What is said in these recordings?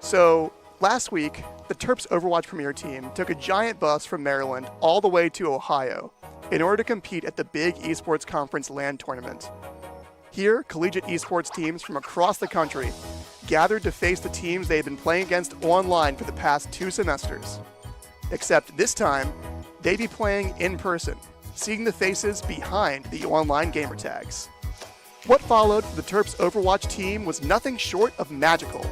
So, last week, the Terps Overwatch Premier Team took a giant bus from Maryland all the way to Ohio in order to compete at the big esports conference LAN tournament. Here, collegiate esports teams from across the country gathered to face the teams they had been playing against online for the past 2 semesters. Except this time, they'd be playing in person, seeing the faces behind the online gamer tags. What followed for the Terps Overwatch team was nothing short of magical.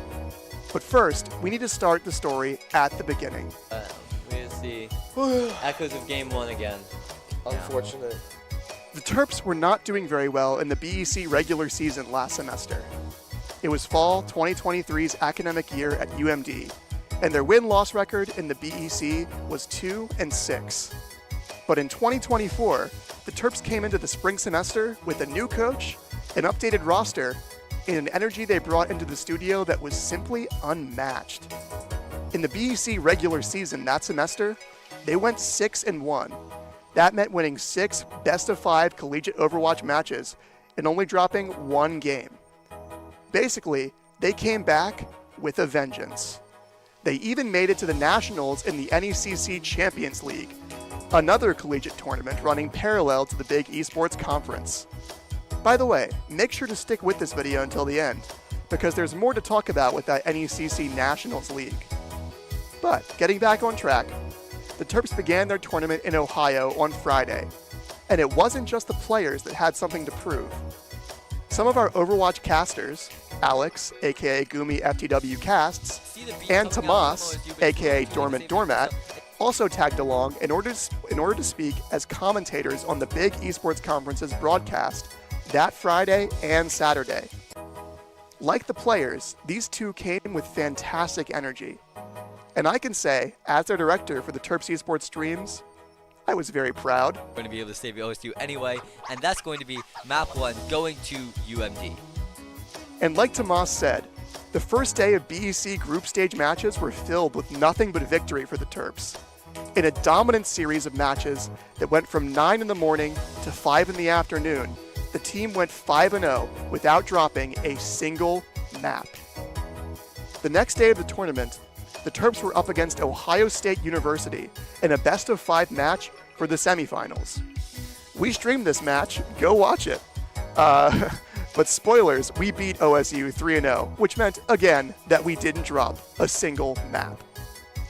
But first, we need to start the story at the beginning. We see echoes of Game 1 again. Unfortunate. The Terps were not doing very well in the BEC regular season last semester. It was fall 2023's academic year at UMD, and their win-loss record in the BEC was 2-6. But in 2024, the Terps came into the spring semester with a new coach, an updated roster, and an energy they brought into the studio that was simply unmatched. In the BEC regular season that semester, they went 6-1. That meant winning 6 best-of-5 collegiate Overwatch matches and only dropping 1 game. Basically, they came back with a vengeance. They even made it to the Nationals in the NECC Champions League, another collegiate tournament running parallel to the big esports conference. By the way, make sure to stick with this video until the end, because there's more to talk about with that NECC Nationals League. But, getting back on track, the Terps began their tournament in Ohio on Friday, and it wasn't just the players that had something to prove. Some of our Overwatch casters, Alex, aka Gumi FTW Casts, and Tomas, aka Dormant Dormat, also tagged along in order to speak as commentators on the big esports conference's broadcast that Friday and Saturday. Like the players, these two came with fantastic energy. And I can say, as their director for the Terps esports streams, I was very proud. We're going to be able to stay close to you anyway, and that's going to be map 1 going to UMD. And like Tomas said, the first day of BEC group stage matches were filled with nothing but victory for the Terps. In a dominant series of matches that went from 9 in the morning to 5 in the afternoon, the team went 5-0 without dropping a single map. The next day of the tournament, the Terps were up against Ohio State University in a best-of-5 match for the semifinals. We streamed this match, go watch it. But spoilers, we beat OSU 3-0, which meant, again, that we didn't drop a single map.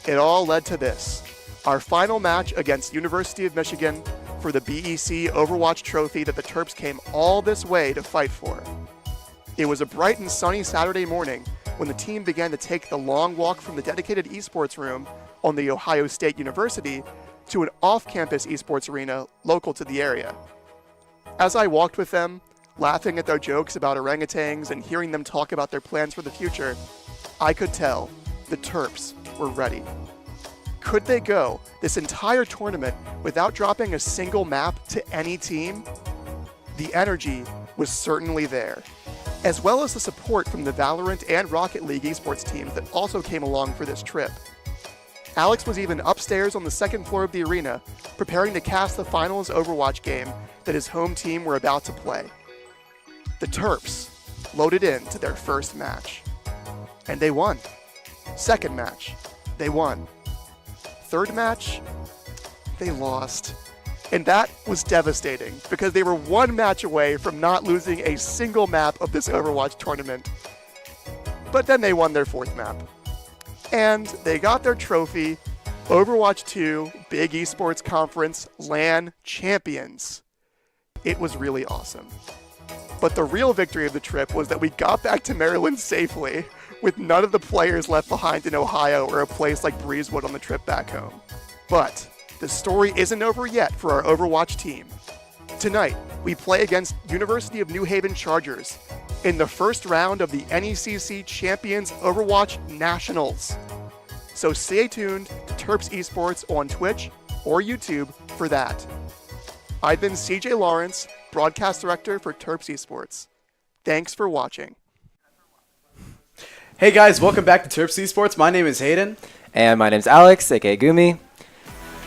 It all led to this, our final match against University of Michigan for the BEC Overwatch trophy that the Terps came all this way to fight for. It was a bright and sunny Saturday morning when the team began to take the long walk from the dedicated esports room on the Ohio State University to an off-campus esports arena local to the area. As I walked with them, laughing at their jokes about orangutans and hearing them talk about their plans for the future, I could tell the Terps were ready. Could they go this entire tournament without dropping a single map to any team? The energy was certainly there, as well as the support from the Valorant and Rocket League esports teams that also came along for this trip. Alex was even upstairs on the second floor of the arena, preparing to cast the finals Overwatch game that his home team were about to play. The Terps loaded in to their first match, and they won. Second match, they won. Third match, they lost. And that was devastating because they were 1 match away from not losing a single map of this Overwatch tournament. But then they won their 4th map. And they got their trophy, Overwatch 2 Big Esports Conference LAN Champions. It was really awesome. But the real victory of the trip was that we got back to Maryland safely, with none of the players left behind in Ohio or a place like Breezewood on the trip back home. But the story isn't over yet for our Overwatch team. Tonight, we play against University of New Haven Chargers in the first round of the NECC Champions Overwatch Nationals. So stay tuned to Terps Esports on Twitch or YouTube for that. I've been CJ Lawrence, Broadcast Director for Terps Esports. Thanks for watching. Hey guys, welcome back to Terps Esports. My name is Hayden. And my name's Alex, aka Gumi.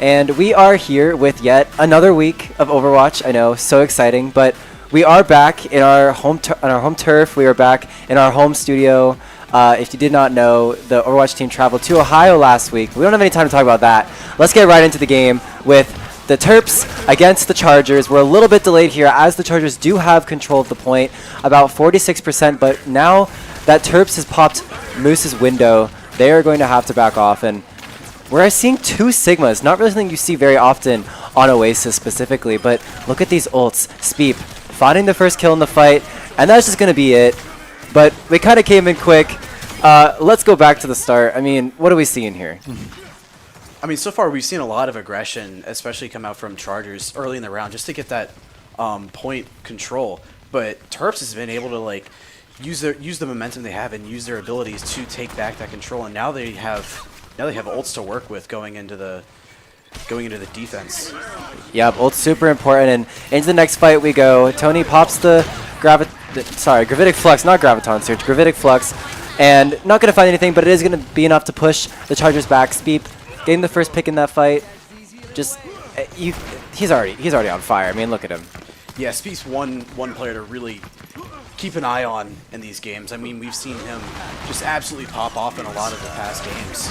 And we are here with yet another week of Overwatch. I know, so exciting, but we are back in our home turf. We are back in our home studio. If you did not know, the Overwatch team traveled to Ohio last week. We don't have any time to talk about that. Let's get right into the game with the Terps against the Chargers. We're a little bit delayed here as the Chargers do have control of the point, about 46%, but now that Terps has popped Moose's window, they are going to have to back off. And we're seeing 2 Sigmas, not really something you see very often on Oasis specifically, but look at these ults. Speep finding the first kill in the fight, and that's just going to be it. But we kind of came in quick. Let's go back to the start. I mean, what are we seeing here? I mean, so far we've seen a lot of aggression, especially come out from Chargers early in the round, just to get that point control. But Terps has been able to like use the momentum they have and use their abilities to take back that control. And now they have ults to work with going into the defense. Yep, ult's super important, and into the next fight we go. Tony pops the Gravitic Flux, not Graviton Surge, Gravitic Flux, and not going to find anything, but it is going to be enough to push the Chargers back. Speep getting the first pick in that fight. Just, he's already on fire. I mean, look at him. Yeah, Speep's one player to really keep an eye on in these games. I mean, we've seen him just absolutely pop off in a lot of the past games.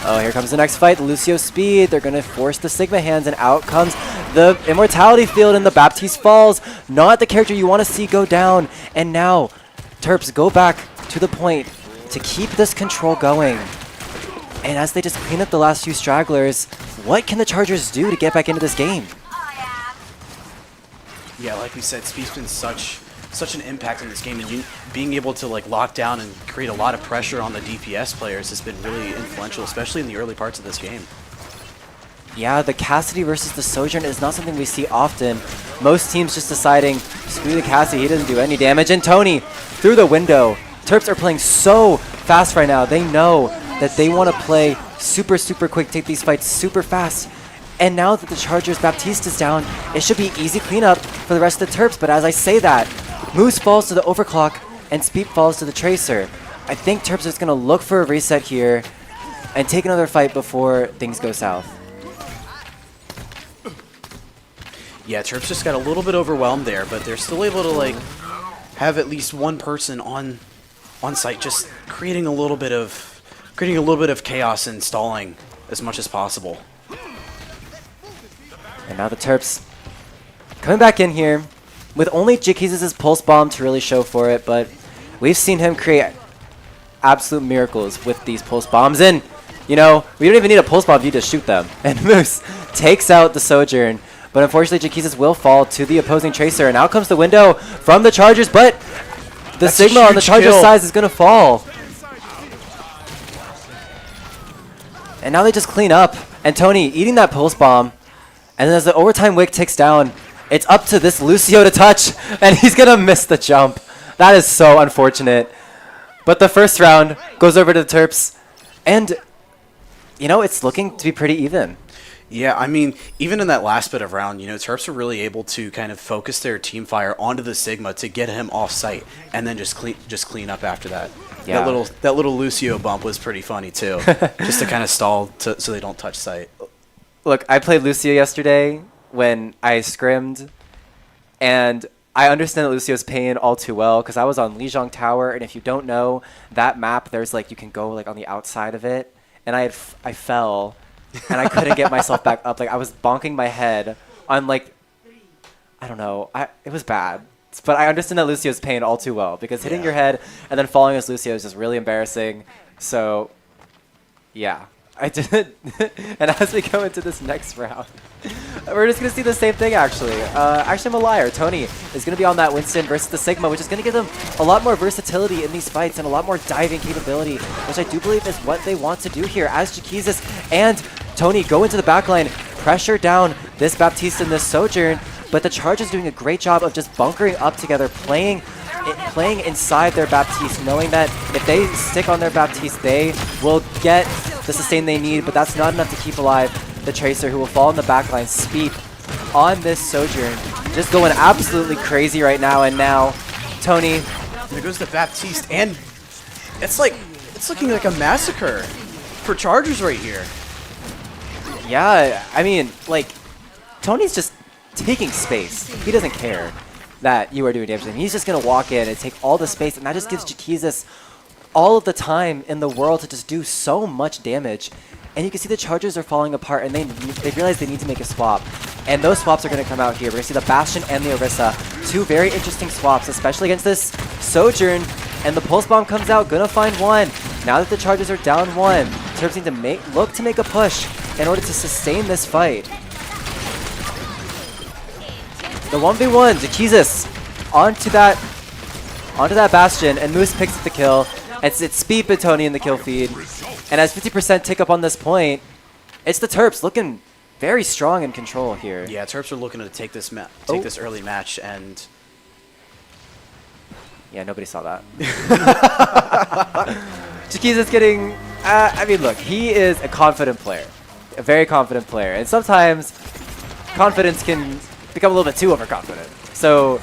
Oh, here comes the next fight. Lucio Speed. They're going to force the Sigma hands, and out comes the Immortality Field, and the Baptiste falls. Not the character you want to see go down. And now, Terps go back to the point to keep this control going. And as they just clean up the last few stragglers, what can the Chargers do to get back into this game? Yeah, like we said, Speed's been such an impact in this game, and being able to like lock down and create a lot of pressure on the DPS players has been really influential, especially in the early parts of this game. Yeah, the Cassidy versus the Sojourn is not something we see often. Most teams just deciding, screw the Cassidy, he doesn't do any damage. And Tony, through the window. Terps are playing so fast right now. They know that they want to play super, super quick, take these fights super fast. And now that the Chargers Baptiste is down, it should be easy cleanup for the rest of the Terps. But as I say that, Moose falls to the Overclock and Speep falls to the Tracer. I think Terps is going to look for a reset here and take another fight before things go south. Yeah, Terps just got a little bit overwhelmed there, but they're still able to like have at least one person on site, just creating a little bit of chaos and stalling as much as possible. And now the Terps coming back in here with only Jikiz's Pulse Bomb to really show for it, but we've seen him create absolute miracles with these Pulse Bombs. And, you know, we don't even need a Pulse Bomb if you just shoot them. And Moose takes out the Sojourn, but unfortunately Jikiz's will fall to the opposing Tracer. And out comes the window from the Chargers, but the That's Sigma on the Chargers side is going to fall. And now they just clean up. And Tony eating that Pulse Bomb. And then as the overtime wick ticks down, it's up to this Lucio to touch, and he's going to miss the jump. That is so unfortunate. But the first round goes over to the Terps, and, you know, it's looking to be pretty even. Yeah, I mean, even in that last bit of round, you know, Terps were really able to kind of focus their team fire onto the Sigma to get him off site, and then just clean up after that. Yeah. That little Lucio bump was pretty funny too, just to kind of stall so they don't touch site. Look, I played Lucio yesterday when I scrimmed, and I understand that Lucio's pain all too well because I was on Lijiang Tower, and if you don't know that map, there's like you can go like on the outside of it, and I fell, and I couldn't get myself back up. Like I was bonking my head on like I don't know, it was bad. But I understand that Lucio's pain all too well because hitting your head and then falling as Lucio is just really embarrassing. So, yeah. I did. And as we go into this next round, we're just going to see the same thing, actually. Actually, I'm a liar. Tony is going to be on that Winston versus the Sigma, which is going to give them a lot more versatility in these fights and a lot more diving capability, which I do believe is what they want to do here as Jikizis and Tony go into the backline, pressure down this Baptiste and this Sojourn, but the Charge is doing a great job of just bunkering up together, playing inside their Baptiste, knowing that if they stick on their Baptiste, they will get the sustain they need, but that's not enough to keep alive the Tracer, who will fall in the backline. Speed on this Sojourn, just going absolutely crazy right now, and now Tony. There goes the Baptiste, and it's looking like a massacre for Chargers right here. Yeah, I mean, like, Tony's just taking space. He doesn't care that you are doing damage to him. He's just going to walk in and take all the space, and that just gives Jikizis all of the time in the world to just do so much damage. And you can see the Chargers are falling apart, and they realize they need to make a swap. And those swaps are going to come out here. We're going to see the Bastion and the Orisa. Two very interesting swaps, especially against this Sojourn. And the Pulse Bomb comes out, going to find one. Now that the Chargers are down one, Terps need to look to make a push in order to sustain this fight. The 1v1, Jaquizis onto that Bastion, and Moose picks up the kill. It's Speep and Tony in the kill feed. And as 50% tick up on this point, it's the Terps looking very strong in control here. Yeah, Terps are looking to take this early match, and yeah, nobody saw that. Jaquizis getting, I mean, look, he is a confident player, a very confident player, and sometimes confidence can become a little bit too overconfident. So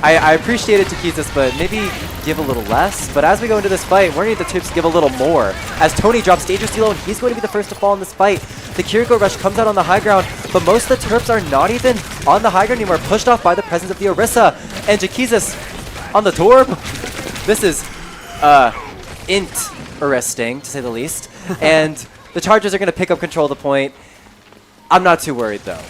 I appreciated Jaquizis, but maybe give a little less. But as we go into this fight, we're going to need the Terps to give a little more. As Tony drops Dangerous Elo, and he's going to be the first to fall in this fight. The Kiriko Rush comes out on the high ground, but most of the Terps are not even on the high ground anymore, pushed off by the presence of the Orisa. And Jaquizis on the Torb. This is interesting, to say the least. And the Chargers are going to pick up control of the point. I'm not too worried, though.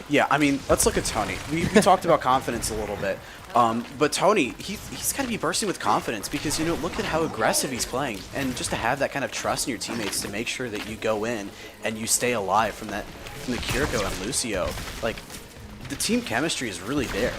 yeah, I mean, let's look at Tony. We talked about confidence a little bit. But Tony, he's got to be bursting with confidence because, you know, look at how aggressive he's playing. And just to have that kind of trust in your teammates to make sure that you go in and you stay alive from the Kiriko and Lucio. Like, the team chemistry is really there.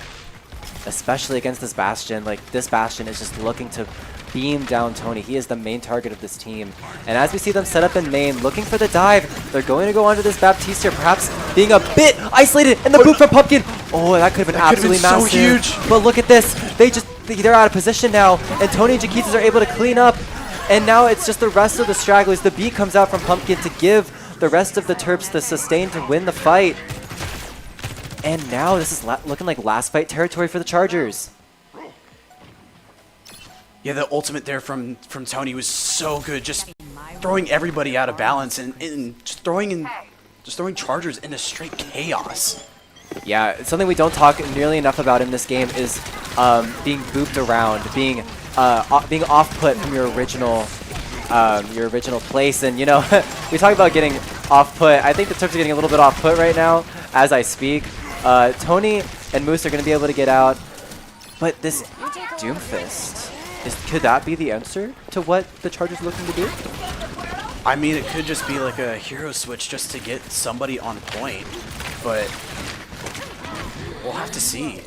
Especially against this Bastion. Like, this Bastion is just looking to beam down Tony. He is the main target of this team. And as we see them set up in main, looking for the dive, they're going to go onto this Baptiste here, perhaps being a bit isolated. And the boot from Pumpkin. Oh, that could have been absolutely massive. So huge. But look at this. They're out of position now. And Tony and Jaquizis are able to clean up. And now it's just the rest of the stragglers. The beat comes out from Pumpkin to give the rest of the Terps the sustain to win the fight. And now this is looking like last fight territory for the Chargers. Yeah, the ultimate there from Tony was so good, just throwing everybody out of balance and just throwing Chargers into straight chaos. Yeah, something we don't talk nearly enough about in this game is being booped around, being off-put from your original place. And you know, we talk about getting off-put. I think the Terps are getting a little bit off-put right now as I speak. Tony and Moose are going to be able to get out, but this Doomfist, could that be the answer to what the Chargers are looking to do? I mean, it could just be like a hero switch just to get somebody on point, but we'll have to see.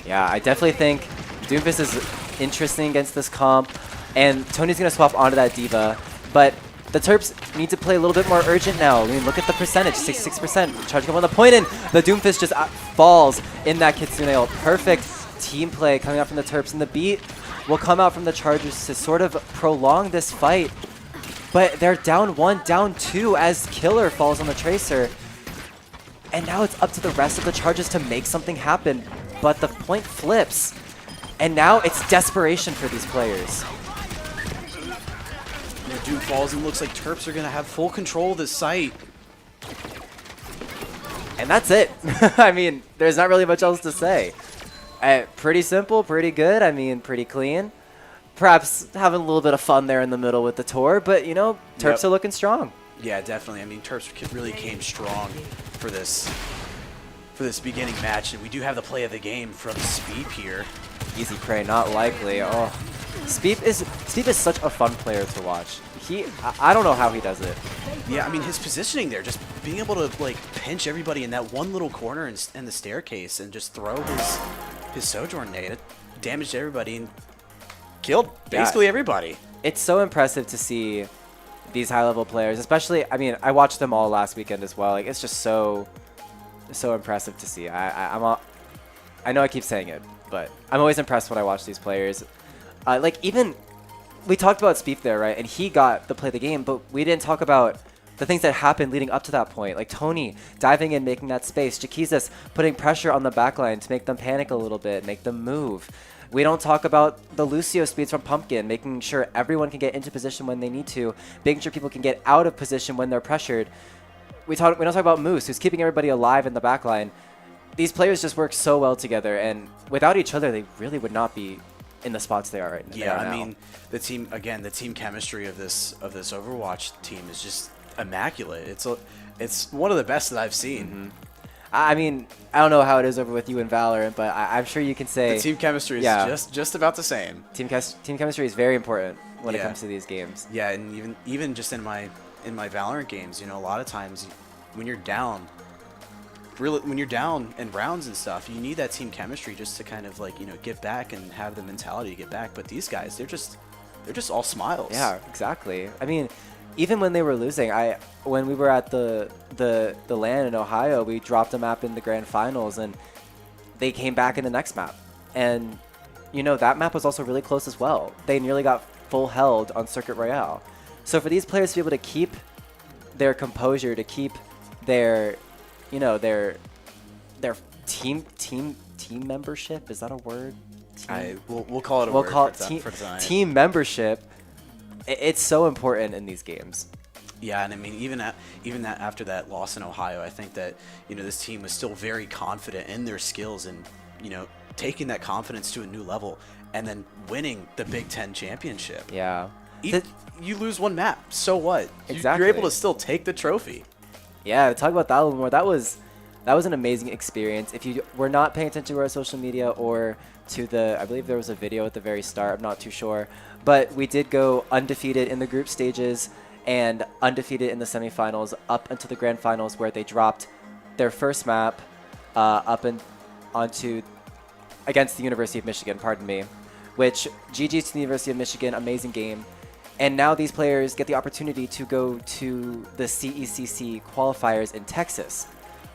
Yeah, I definitely think Doomfist is interesting against this comp, and Tony's going to swap onto that D.Va, but the Terps need to play a little bit more urgent now. I mean, look at the percentage, 66%. Charge come on the point, and the Doomfist just falls in that Kitsune. Perfect team play coming out from the Terps, and the beat will come out from the Chargers to sort of prolong this fight. But they're down 1, down 2 as Killer falls on the Tracer. And now it's up to the rest of the Chargers to make something happen. But the point flips. And now it's desperation for these players. Doom falls and looks like Terps are going to have full control of this site. And that's it. I mean, there's not really much else to say. Pretty simple, pretty good. I mean, pretty clean. Perhaps having a little bit of fun there in the middle with the tour, but you know, Terps are looking strong. Yeah, definitely. I mean, Terps really came strong for this beginning match, and we do have the play of the game from Speep here. Easy prey, not likely. Oh, Speep is such a fun player to watch. I don't know how he does it. Yeah, I mean, his positioning there, just being able to like pinch everybody in that one little corner and the staircase, and just throw his Sojourn nade, it damaged everybody and killed basically everybody. It's so impressive to see these high-level players, especially. I mean, I watched them all last weekend as well. Like, it's just so impressive to see. I know I keep saying it, but I'm always impressed when I watch these players. Like, even we talked about Speep there, right? And he got the play of the game, but we didn't talk about the things that happened leading up to that point. Like Tony diving in, making that space. Jaquizis putting pressure on the backline to make them panic a little bit, make them move. We don't talk about the Lucio speeds from Pumpkin, making sure everyone can get into position when they need to, making sure people can get out of position when they're pressured. We don't talk about Moose, who's keeping everybody alive in the backline. These players just work so well together, and without each other, they really would not be in the spots they are right Yeah, now. I mean, the team chemistry of this Overwatch team is just immaculate. It's one of the best that I've seen. I mean, I don't know how it is over with you in Valorant, but I'm sure you can say The team chemistry is Yeah. just about the same. team chemistry is very important when it Yeah. comes to these games. Yeah, and even just in my Valorant games, you know, a lot of times when you're down, when you're down in rounds and stuff, you need that team chemistry just to kind of like, you know, get back and have the mentality to get back. But these guys, they're just all smiles. Yeah, exactly. I mean, even when they were losing, when we were at the LAN in Ohio, we dropped a map in the grand finals, and they came back in the next map. And you know, that map was also really close as well. They nearly got full held on Circuit Royale. So for these players to be able to keep their composure, to keep their, you know, their team membership, is that a word? We'll call it a We'll word call it for tonight. team membership. It's so important in these games. Yeah, and I mean, even after that loss in Ohio, I think that, you know, this team was still very confident in their skills and, you know, taking that confidence to a new level and then winning the Big Ten championship. Yeah. You lose one map, so what? Exactly. You're able to still take the trophy. Yeah, talk about that a little more. That was an amazing experience. If you were not paying attention to our social media or to I believe there was a video at the very start, I'm not too sure, but we did go undefeated in the group stages and undefeated in the semifinals up until the grand finals, where they dropped their first map onto against the University of Michigan, pardon me, which GG to the University of Michigan, amazing game. And now these players get the opportunity to go to the CECC qualifiers in Texas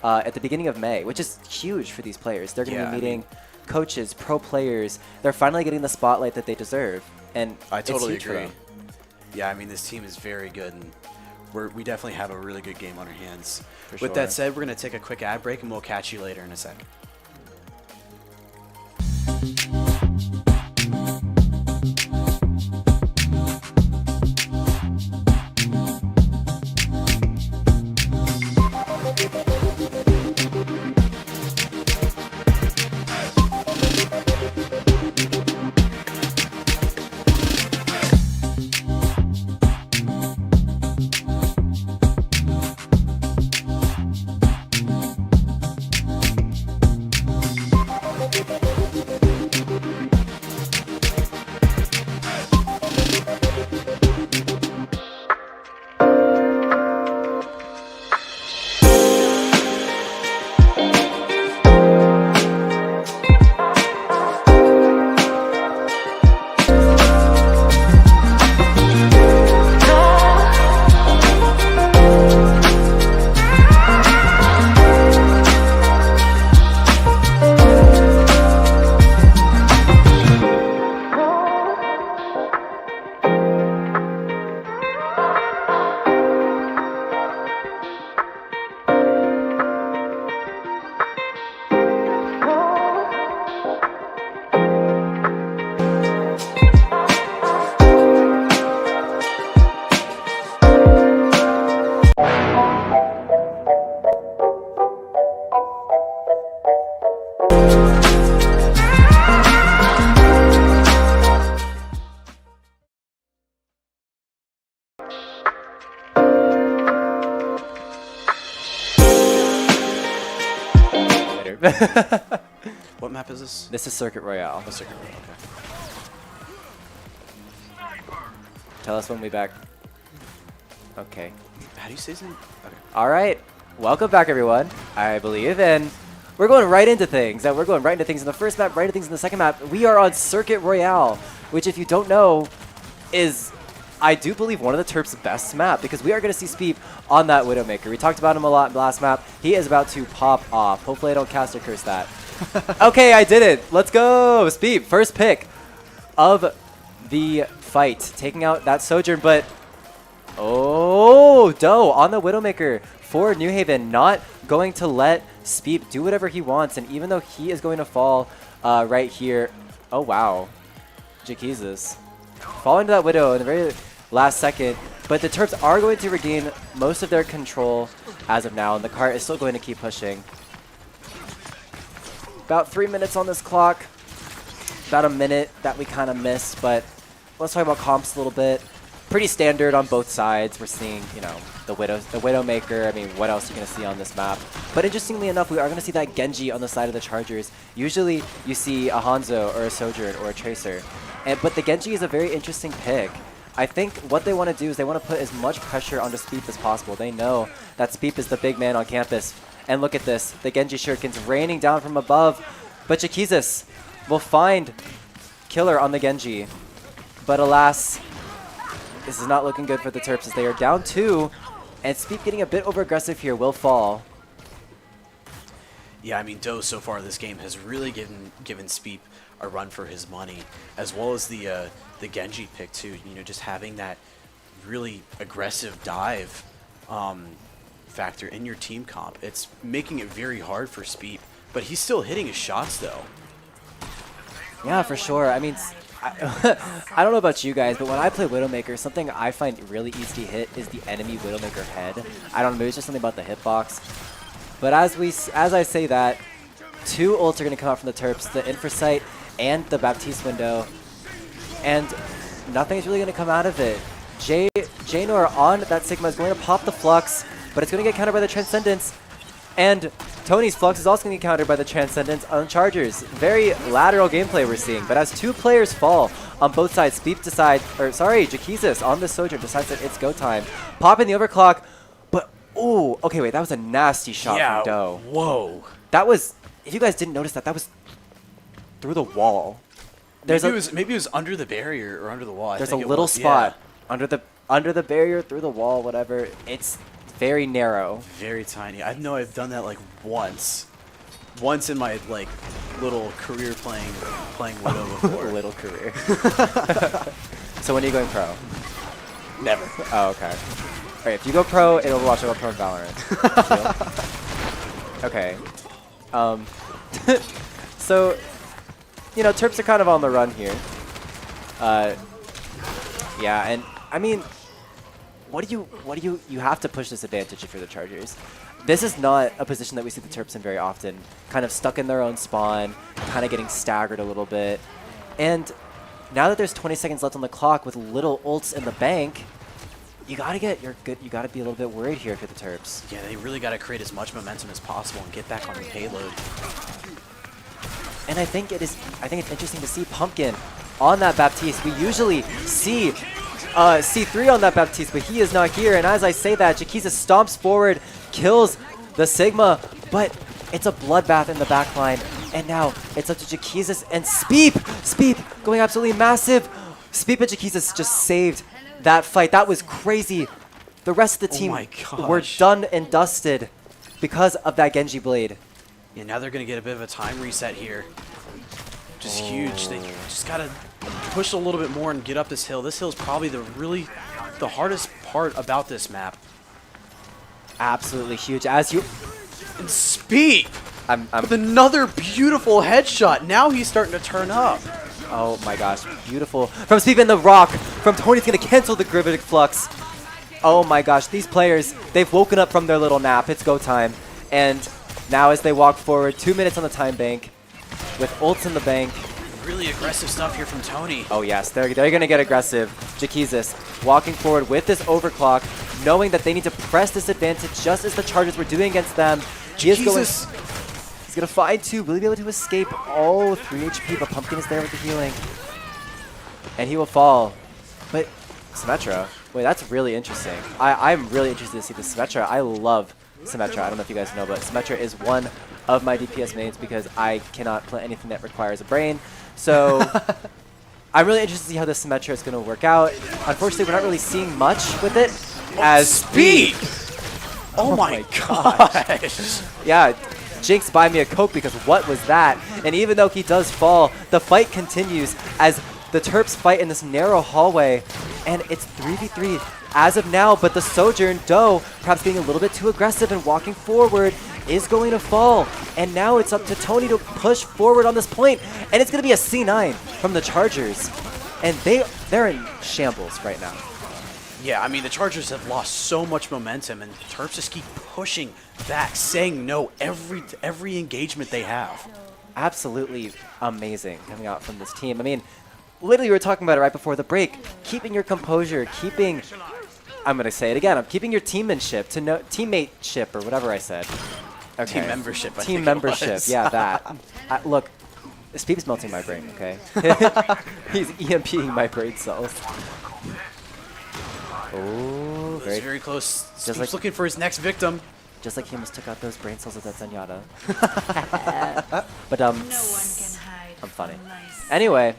at the beginning of May, which is huge for these players. They're going to be meeting coaches, pro players. They're finally getting the spotlight that they deserve. And I totally it's huge agree. for them. Yeah, I mean, this team is very good, and we definitely have a really good game on our hands. For With sure. that said, we're going to take a quick ad break, and we'll catch you later in a sec. What map is this? This is Circuit Royale. Oh, Circuit Royale, okay. Tell us when we back. Okay. How do you say his name? Okay. All right. Welcome back, everyone, I believe. And we're going right into things. We're going right into things in the first map, right into things in the second map. We are on Circuit Royale, which, if you don't know, is, I do believe, one of the Terps' best map, because we are going to see Speep on that Widowmaker. We talked about him a lot in the last map. He is about to pop off. Hopefully I don't cast or curse that. Okay, I did it. Let's go. Speep, first pick of the fight, taking out that Sojourn, but oh, Doe on the Widowmaker for New Haven, not going to let Speep do whatever he wants, and even though he is going to fall right here, oh wow, Jaquizas falling to that Widow in the very last second, but the Terps are going to regain most of their control as of now, and the cart is still going to keep pushing. About 3 minutes on this clock. about a minute that we kind of missed, but let's talk about comps a little bit. Pretty standard on both sides. We're seeing, you know, the Widowmaker. I mean, what else are you going to see on this map? But interestingly enough, we are going to see that Genji on the side of the Chargers. Usually, you see a Hanzo or a Sojourn or a Tracer. But the Genji is a very interesting pick. I think what they want to do is they want to put as much pressure onto Speep as possible. They know that Speep is the big man on campus. And look at this. The Genji shurikens raining down from above. But Jakizis will find Killer on the Genji. But alas, this is not looking good for the Terps as they are down 2. And Speep getting a bit over-aggressive here will fall. Yeah, I mean, Doe so far this game has really given Speep a run for his money, as well as the Genji pick too. You know, just having that really aggressive dive factor in your team comp. It's making it very hard for Speep, but he's still hitting his shots though. Yeah, for sure. I mean, I don't know about you guys, but when I play Widowmaker, something I find really easy to hit is the enemy Widowmaker head. I don't know, maybe it's just something about the hitbox. But as I say that, 2 ults are going to come out from the Terps, the Infrasight and the Baptiste window, and nothing's really going to come out of it. Janor on that Sigma is going to pop the Flux, but it's going to get countered by the Transcendence, and Tony's Flux is also going to get countered by the Transcendence on Chargers. Very lateral gameplay we're seeing, but as 2 players fall on both sides, Speep decides, or sorry, Jakizis on the Sojourn decides that it's go time. Popping the overclock, but ooh, okay, wait, that was a nasty shot from Doe. Whoa. That was, if you guys didn't notice that, that was through the wall. Maybe it was under the barrier or under the wall. There's a little spot under the barrier, through the wall, whatever. It's very narrow. Very tiny. I know I've done that like once in my like little career playing Widow before. Little career. So when are you going pro? Never. Oh, okay. All right, if you go pro in Overwatch, I'll go pro in Valorant. Okay. So, you know, Terps are kind of on the run here. Yeah, and I mean, you have to push this advantage if you're the Chargers. This is not a position that we see the Terps in very often. Kind of stuck in their own spawn, kind of getting staggered a little bit. And now that there's 20 seconds left on the clock with little ults in the bank, you gotta be a little bit worried here if you're the Terps. Yeah, they really gotta create as much momentum as possible and get back on the payload. And I think it's interesting to see Pumpkin on that Baptiste. We usually see C3 on that Baptiste, but he is not here. And as I say that, Jakizis stomps forward, kills the Sigma, but it's a bloodbath in the backline. And now it's up to Jakizis and Speep. Speep going absolutely massive. Speep and Jakizis just saved that fight. That was crazy. The rest of the team were done and dusted because of that Genji blade. Yeah, now they're going to get a bit of a time reset here. Just huge. They just got to push a little bit more and get up this hill. This hill is probably the hardest part about this map. Absolutely huge. As you... And Speed! With another beautiful headshot. Now he's starting to turn up. Oh my gosh, beautiful. From Speed in the rock. From Tony's going to cancel the Gravitic Flux. Oh my gosh, these players, they've woken up from their little nap. It's go time. And now as they walk forward, 2 minutes on the time bank, with ults in the bank. Really aggressive stuff here from Tony. Oh yes, they're going to get aggressive. Jakizis walking forward with this overclock, knowing that they need to press this advantage just as the Chargers were doing against them. He's going to find 2. Will he be able to escape? Oh, 3 HP, but Pumpkin is there with the healing. And he will fall. But Symmetra, wait, that's really interesting. I'm really interested to see the Symmetra. I love Symmetra. I don't know if you guys know, but Symmetra is one of my DPS mains because I cannot play anything that requires a brain. So I'm really interested to see how this Symmetra is going to work out. Unfortunately, we're not really seeing much with it. As Speed! Oh my gosh! Yeah, Jinx buy me a Coke because what was that? And even though he does fall, the fight continues as the Terps fight in this narrow hallway. And it's 3v3 as of now, but the Sojourn, Doe, perhaps being a little bit too aggressive and walking forward, is going to fall. And now it's up to Tony to push forward on this point. And it's going to be a C9 from the Chargers. And they're in shambles right now. Yeah, I mean, the Chargers have lost so much momentum, and the Terps just keep pushing back, saying no every engagement they have. absolutely amazing coming out from this team. I mean, literally we were talking about it right before the break. Keeping your composure, keeping, I'm going to say it again, I'm keeping your teammateship or whatever I said. Okay. Team membership. I Team think it membership, was. yeah, that. Look, Speep's melting my brain, okay? He's EMPing my brain cells. Oh, He's very close. Just like- looking for his next victim. just like he almost took out those brain cells with that Zenyatta. But No one can hide. I'm funny. from lice. Anyway,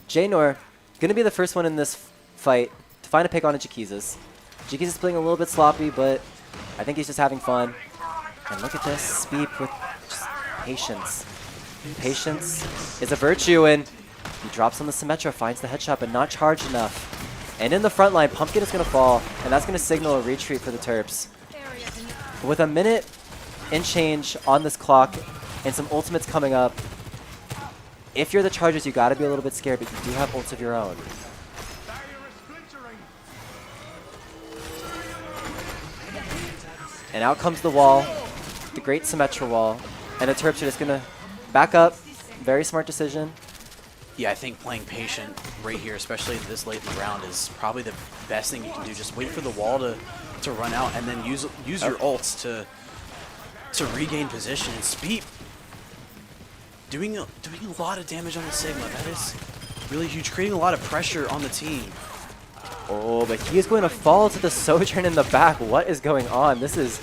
Jaynor gonna be the first one in this fight to find a pick on a Jaquizas. Jaquizas is playing a little bit sloppy, but I think he's just having fun. And look at this, Speep with just patience. Patience is a virtue, and he drops on the Symmetra, finds the headshot, but not charged enough. And in the front line, Pumpkin is gonna fall, and that's gonna signal a retreat for the Terps. With a minute and change on this clock, and some ultimates coming up, if you're the Chargers, you gotta be a little bit scared, but you do have ults of your own. And out comes the wall, the great Symmetra wall, and the Terps are just gonna back up. Very smart decision. Yeah, I think playing patient right here, especially this late in the round, is probably the best thing you can do. Just wait for the wall to run out, and then use your ults to regain position. And Speed doing a lot of damage on the Sigma. That is really huge, creating a lot of pressure on the team. Oh, but he is going to fall to the Sojourn in the back. What is going on? This is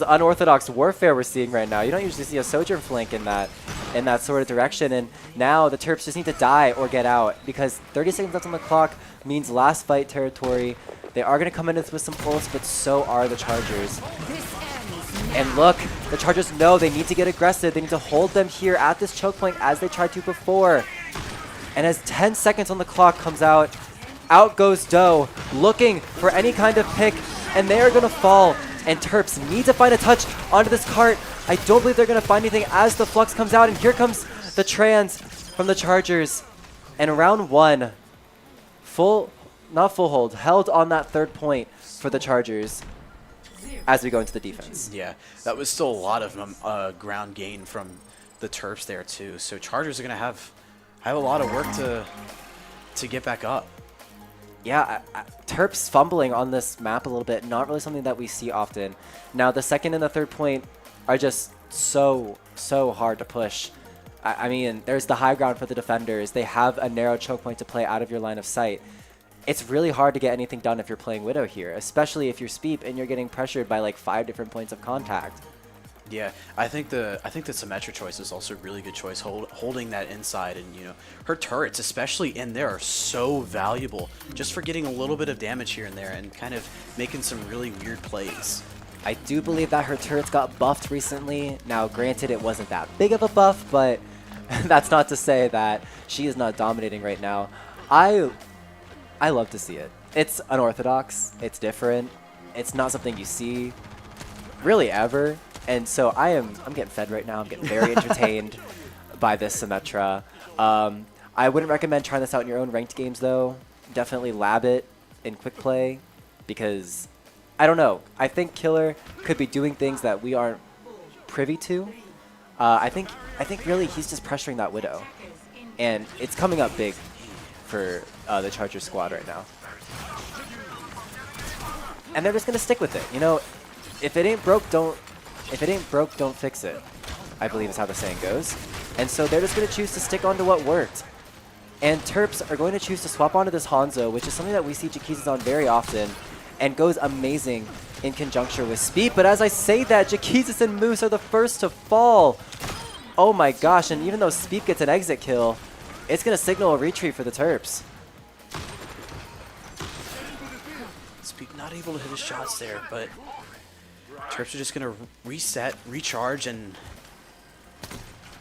unorthodox warfare we're seeing right now. You don't usually see a Sojourn flank in that sort of direction, and now the Terps just need to die or get out because 30 seconds left on the clock means last fight territory. They are going to come in with some ults, but so are the Chargers. And look, the Chargers know they need to get aggressive. They need to hold them here at this choke point as they tried to before. And as 10 seconds on the clock comes out goes Doe, looking for any kind of pick, and they are going to fall. And Terps need to find a touch onto this cart. I don't believe they're going to find anything as the Flux comes out, and here comes the trans from the Chargers. And round one, not full hold, held on that third point for the Chargers as we go into the defense. Yeah, that was still a lot of ground gain from the Terps there too. So Chargers are gonna have a lot of work to get back up. Yeah, Terps fumbling on this map a little bit, not really something that we see often. Now, the second and the third point are just so hard to push. I mean, there's the high ground for the defenders. They have a narrow choke point to play out of your line of sight. It's really hard to get anything done if you're playing Widow here, especially if you're Speep and you're getting pressured by like 5 different points of contact. Yeah, I think the Symmetra choice is also a really good choice, holding that inside, and her turrets, especially in there, are so valuable just for getting a little bit of damage here and there and kind of making some really weird plays. I do believe that her turrets got buffed recently. Now, granted, it wasn't that big of a buff, but that's not to say that she is not dominating right now. I love to see it. It's unorthodox. It's different. It's not something you see really ever. And so I'm getting fed right now. I'm getting very entertained by this Symmetra. I wouldn't recommend trying this out in your own ranked games, though. Definitely lab it in quick play because, I don't know. I think Killer could be doing things that we aren't privy to. I think really he's just pressuring that Widow. And it's coming up big for the Chargers squad right now. And they're just going to stick with it. If it ain't broke, don't fix it, I believe is how the saying goes. And so they're just going to choose to stick on to what worked. And Terps are going to choose to swap onto this Hanzo, which is something that we see Jaquizas on very often, and goes amazing in conjunction with Speed. But as I say that, Jaquizas and Moose are the first to fall. Oh my gosh, and even though Speed gets an exit kill, it's going to signal a retreat for the Terps. Speed not able to hit his shots there, but Terps are just going to reset, recharge, and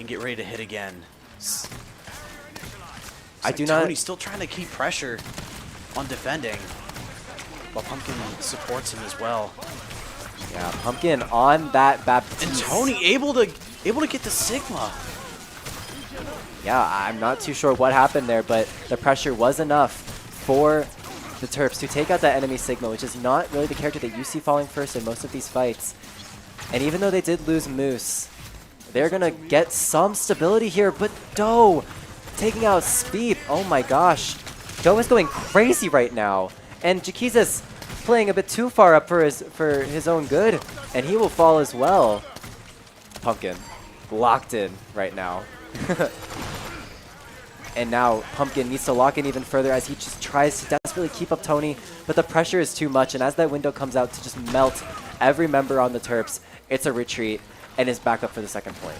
get ready to hit again. Tony's still trying to keep pressure on defending, while Pumpkin supports him as well. Yeah, Pumpkin on that Baptiste. And Tony able to get the Sigma. Yeah, I'm not too sure what happened there, but the pressure was enough for the Terps to take out that enemy Sigma, which is not really the character that you see falling first in most of these fights. And even though they did lose Moose, they're going to get some stability here, but Doe taking out Speed. Oh my gosh. Doe is going crazy right now. And Jaquizas playing a bit too far up for his own good, and he will fall as well. Pumpkin locked in right now. And now Pumpkin needs to lock in even further as he just tries to desperately keep up Tony, but the pressure is too much, and as that window comes out to just melt every member on the Terps, it's a retreat, and is back up for the second point.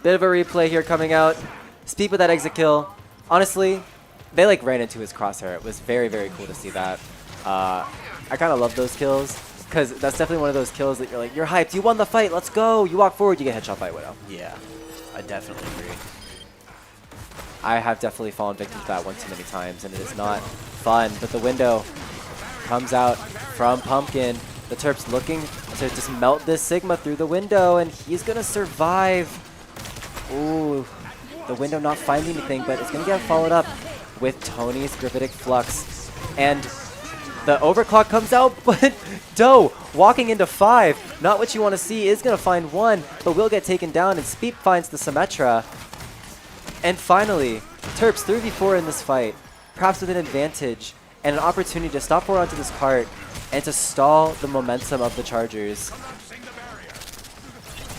Bit of a replay here coming out. Speed with that exit kill. Honestly, they like ran into his crosshair. It was very, very cool to see that. I kind of love those kills, because that's definitely one of those kills that you're like, you're hyped, you won the fight, let's go. You walk forward, you get headshot by Widow. Yeah, I definitely agree. I have definitely fallen victim to that one too many times, and it is not fun. But the window comes out from Pumpkin. The Terps looking to just melt this Sigma through the window, and he's going to survive. Ooh, the window not finding anything, but it's going to get followed up with Tony's Gravitic Flux. And the overclock comes out, but Doe walking into 5. Not what you want to see, is going to find 1, but will get taken down, and Speep finds the Symmetra. And finally, Terps 3v4 in this fight, perhaps with an advantage and an opportunity to stop forward onto this cart and to stall the momentum of the Chargers.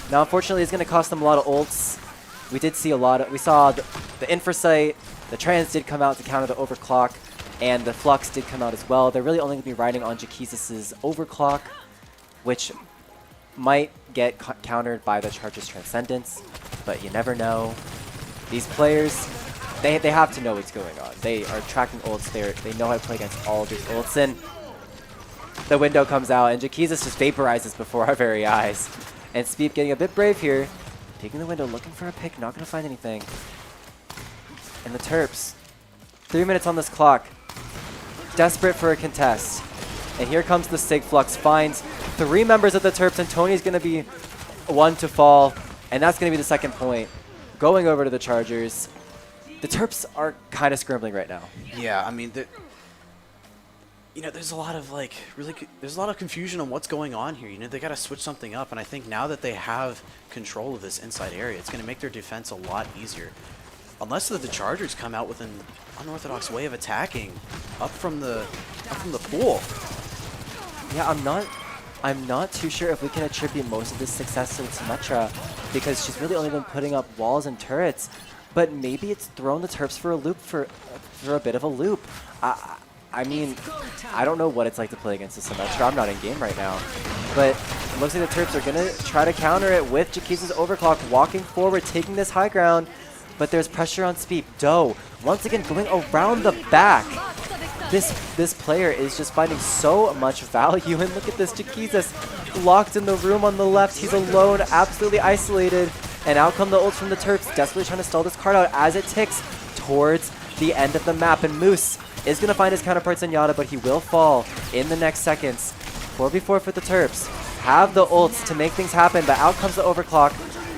Now, unfortunately, it's going to cost them a lot of ults. We did see we saw the Infrasight, the Trans did come out to counter the overclock, and the Flux did come out as well. They're really only going to be riding on Jaquizas' overclock, which might get countered by the Chargers' Transcendence, but you never know. These players, they have to know what's going on. They are tracking ults. They know how to play against all of these ults. And the window comes out, and Jaquizas just vaporizes before our very eyes. And Speed getting a bit brave here. Taking the window, looking for a pick, not going to find anything. And the Terps, 3 minutes on this clock. Desperate for a contest. And here comes the Sig Flux. Finds 3 members of the Terps, and Tony's going to be one to fall. And that's going to be the second point. Going over to the Chargers. The Terps are kind of scrambling right now. Yeah, I mean, there's a lot of there's a lot of confusion on what's going on here. They got to switch something up, and I think now that they have control of this inside area, it's going to make their defense a lot easier. Unless the Chargers come out with an unorthodox way of attacking up from the pool. Yeah, I'm not too sure if we can attribute most of this success to Symmetra, because she's really only been putting up walls and turrets, but maybe it's thrown the Terps for a loop, for a bit of a loop. I mean, I don't know what it's like to play against the Symmetra. I'm not in game right now, but it looks like the Terps are going to try to counter it with Jaquizas' overclock, walking forward, taking this high ground, but there's pressure on Speed. Doe, once again, going around the back. This player is just finding so much value, and look at this, Jaquizas locked in the room on the left. He's alone, absolutely isolated, and out come the ults from the Terps, desperately trying to stall this card out as it ticks towards the end of the map, and Moose is going to find his counterpart Zenyatta, but he will fall in the next seconds. 4v4 for the Terps. Have the ults to make things happen, but out comes the overclock.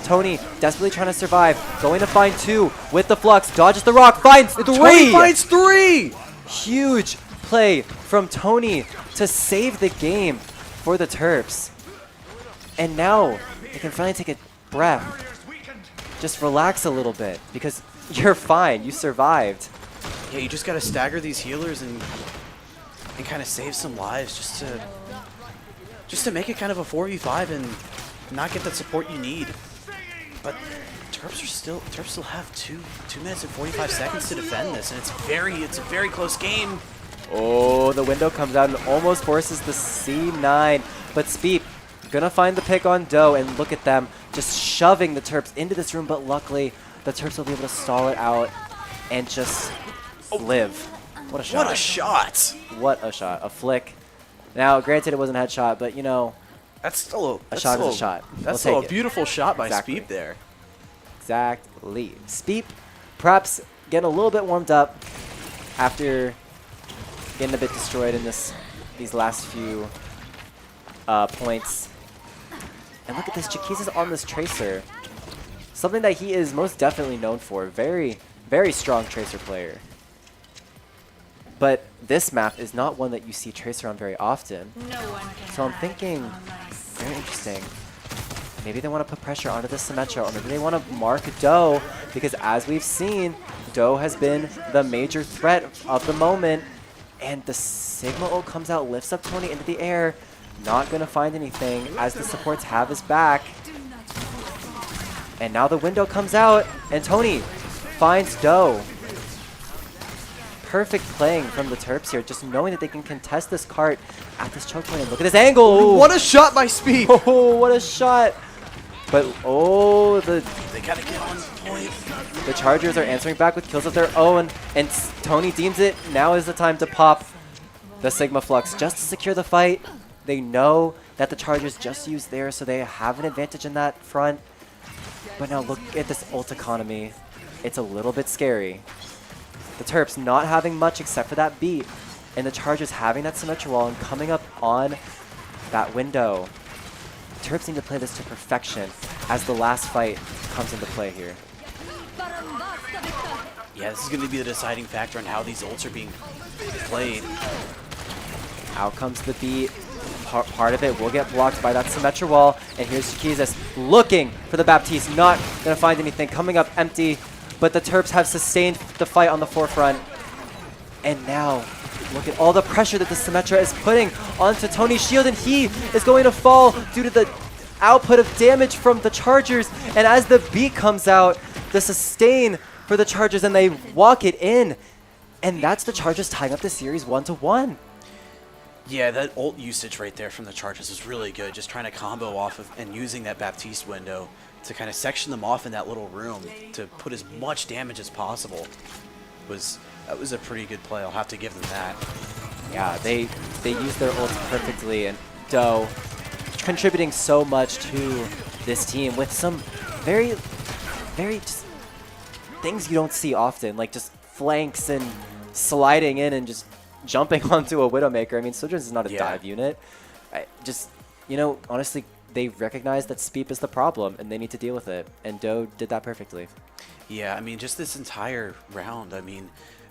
Tony desperately trying to survive, going to find 2 with the Flux, dodges the rock, finds 3! Tony finds 3! Huge play from Tony to save the game for the Terps. And now they can finally take a breath. Just relax a little bit, because you're fine, you survived. Yeah, you just got to stagger these healers and kind of save some lives just to make it kind of a 4v5 and not get that support you need. But Terps still have 2 minutes and 45 seconds to defend this, and it's a very close game. Oh, the window comes out and almost forces the C9, but Speep gonna find the pick on Doe, and look at them just shoving the Terps into this room, but luckily the Terps will be able to stall it out and just live. What a shot. What a shot. What a shot. A flick. Now, granted, it wasn't a headshot, but you know, that's still a shot is a shot. That's still a beautiful shot by Speep there. Exactly. Speep, perhaps getting a little bit warmed up after getting a bit destroyed in these last few points. And look at this, Jaquizas on this Tracer. Something that he is most definitely known for. Very, very strong Tracer player. But this map is not one that you see Tracer on very often. So I'm thinking, very interesting. Maybe they want to put pressure onto the Symmetra, or maybe they want to mark Doe, because as we've seen, Doe has been the major threat of the moment. And the Sigma ult comes out, lifts up Tony into the air. Not going to find anything as the supports have his back. And now the window comes out, and Tony finds Doe. Perfect playing from the Terps here, just knowing that they can contest this cart at this choke point. And look at this angle! What a shot by Speed! Oh, what a shot! But, oh, They gotta get on point. the Chargers are answering back with kills of their own, and Tony deems it now is the time to pop the Sigma Flux just to secure the fight. They know that the Chargers just used theirs, so they have an advantage in that front. But now look at this ult economy. It's a little bit scary. The Terps not having much except for that beat, and the Chargers having that Symmetra wall and coming up on that window. Terps need to play this to perfection as the last fight comes into play here. Yeah, this is going to be the deciding factor on how these ults are being played. Out comes the beat. Part of it will get blocked by that Symmetra wall. And here's Chiquizas looking for the Baptiste. Not going to find anything. Coming up empty. But the Terps have sustained the fight on the forefront. And now, look at all the pressure that the Symmetra is putting onto Tony's shield. And he is going to fall due to the output of damage from the Chargers. And as the beat comes out, the sustain for the Chargers, and they walk it in. And that's the Chargers tying up the series 1-1. Yeah, that ult usage right there from the Chargers was really good. Just trying to combo off of and using that Baptiste window to kind of section them off in that little room to put as much damage as possible. That was a pretty good play. I'll have to give them that. Yeah, they used their ults perfectly, and Doe contributing so much to this team with some very just things you don't see often, like just flanks and sliding in and just jumping onto a Widowmaker. I mean, Sojourners is not a dive unit. Honestly, they recognize that Speep is the problem, and they need to deal with it. And Doe did that perfectly. Yeah, I mean, just this entire round, I mean,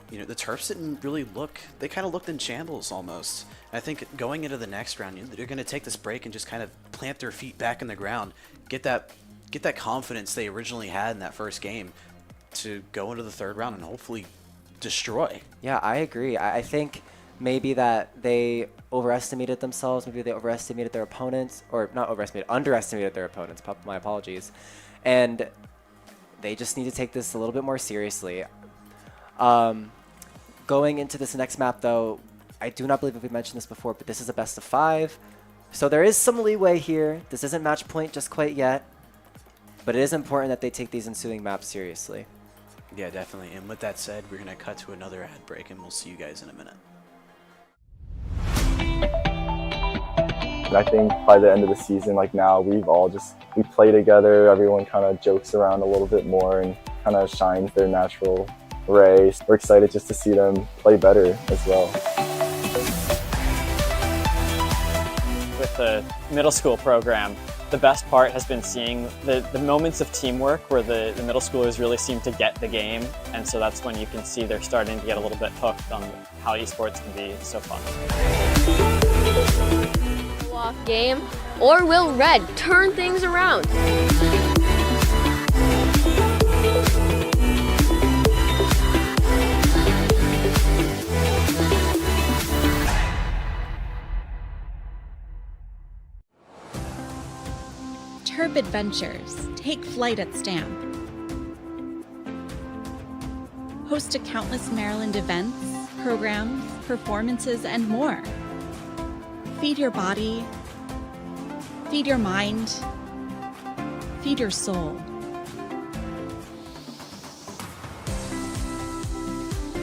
the Terps didn't really look, they kind of looked in shambles almost. And I think going into the next round, they're going to take this break and just kind of plant their feet back in the ground, get that confidence they originally had in that first game to go into the third round and hopefully destroy. Yeah, I agree. I think maybe that they overestimated themselves. Maybe they overestimated their opponents, or not overestimated, underestimated their opponents. My apologies. And they just need to take this a little bit more seriously. Going into this next map, though, I do not believe that we mentioned this before, but this is a best of 5. So there is some leeway here. This isn't match point just quite yet, but it is important that they take these ensuing maps seriously. Yeah, definitely. And with that said, we're going to cut to another ad break, and we'll see you guys in a minute. I think by the end of the season, like now, we play together, everyone kind of jokes around a little bit more and kind of shines their natural ray. We're excited just to see them play better as well. With the middle school program, the best part has been seeing the moments of teamwork where the middle schoolers really seem to get the game, and so that's when you can see they're starting to get a little bit hooked on how esports can be so fun. Off game, or will Red turn things around? Terp Adventures. Take flight at Stamp. Host to countless Maryland events, programs, performances, and more. Feed your body. Feed your mind. Feed your soul.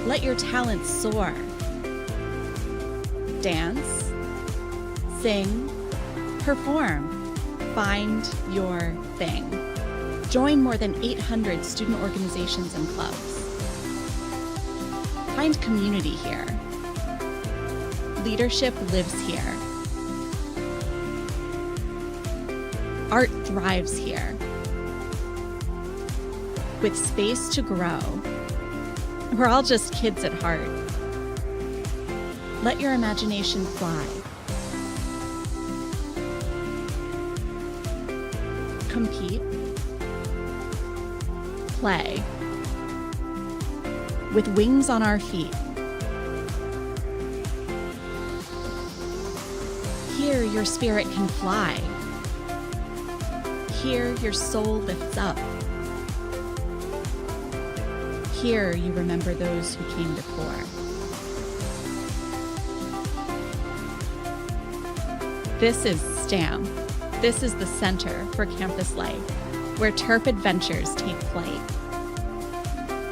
Let your talents soar. Dance. Sing. Perform. Find your thing. Join more than 800 student organizations and clubs. Find community here. Leadership lives here. Art thrives here. With space to grow. We're all just kids at heart. Let your imagination fly. compete, play, with wings on our feet. Here your spirit can fly. Here your soul lifts up. Here you remember those who came before. This is STAM. This is the center for campus life, where Terp adventures take flight.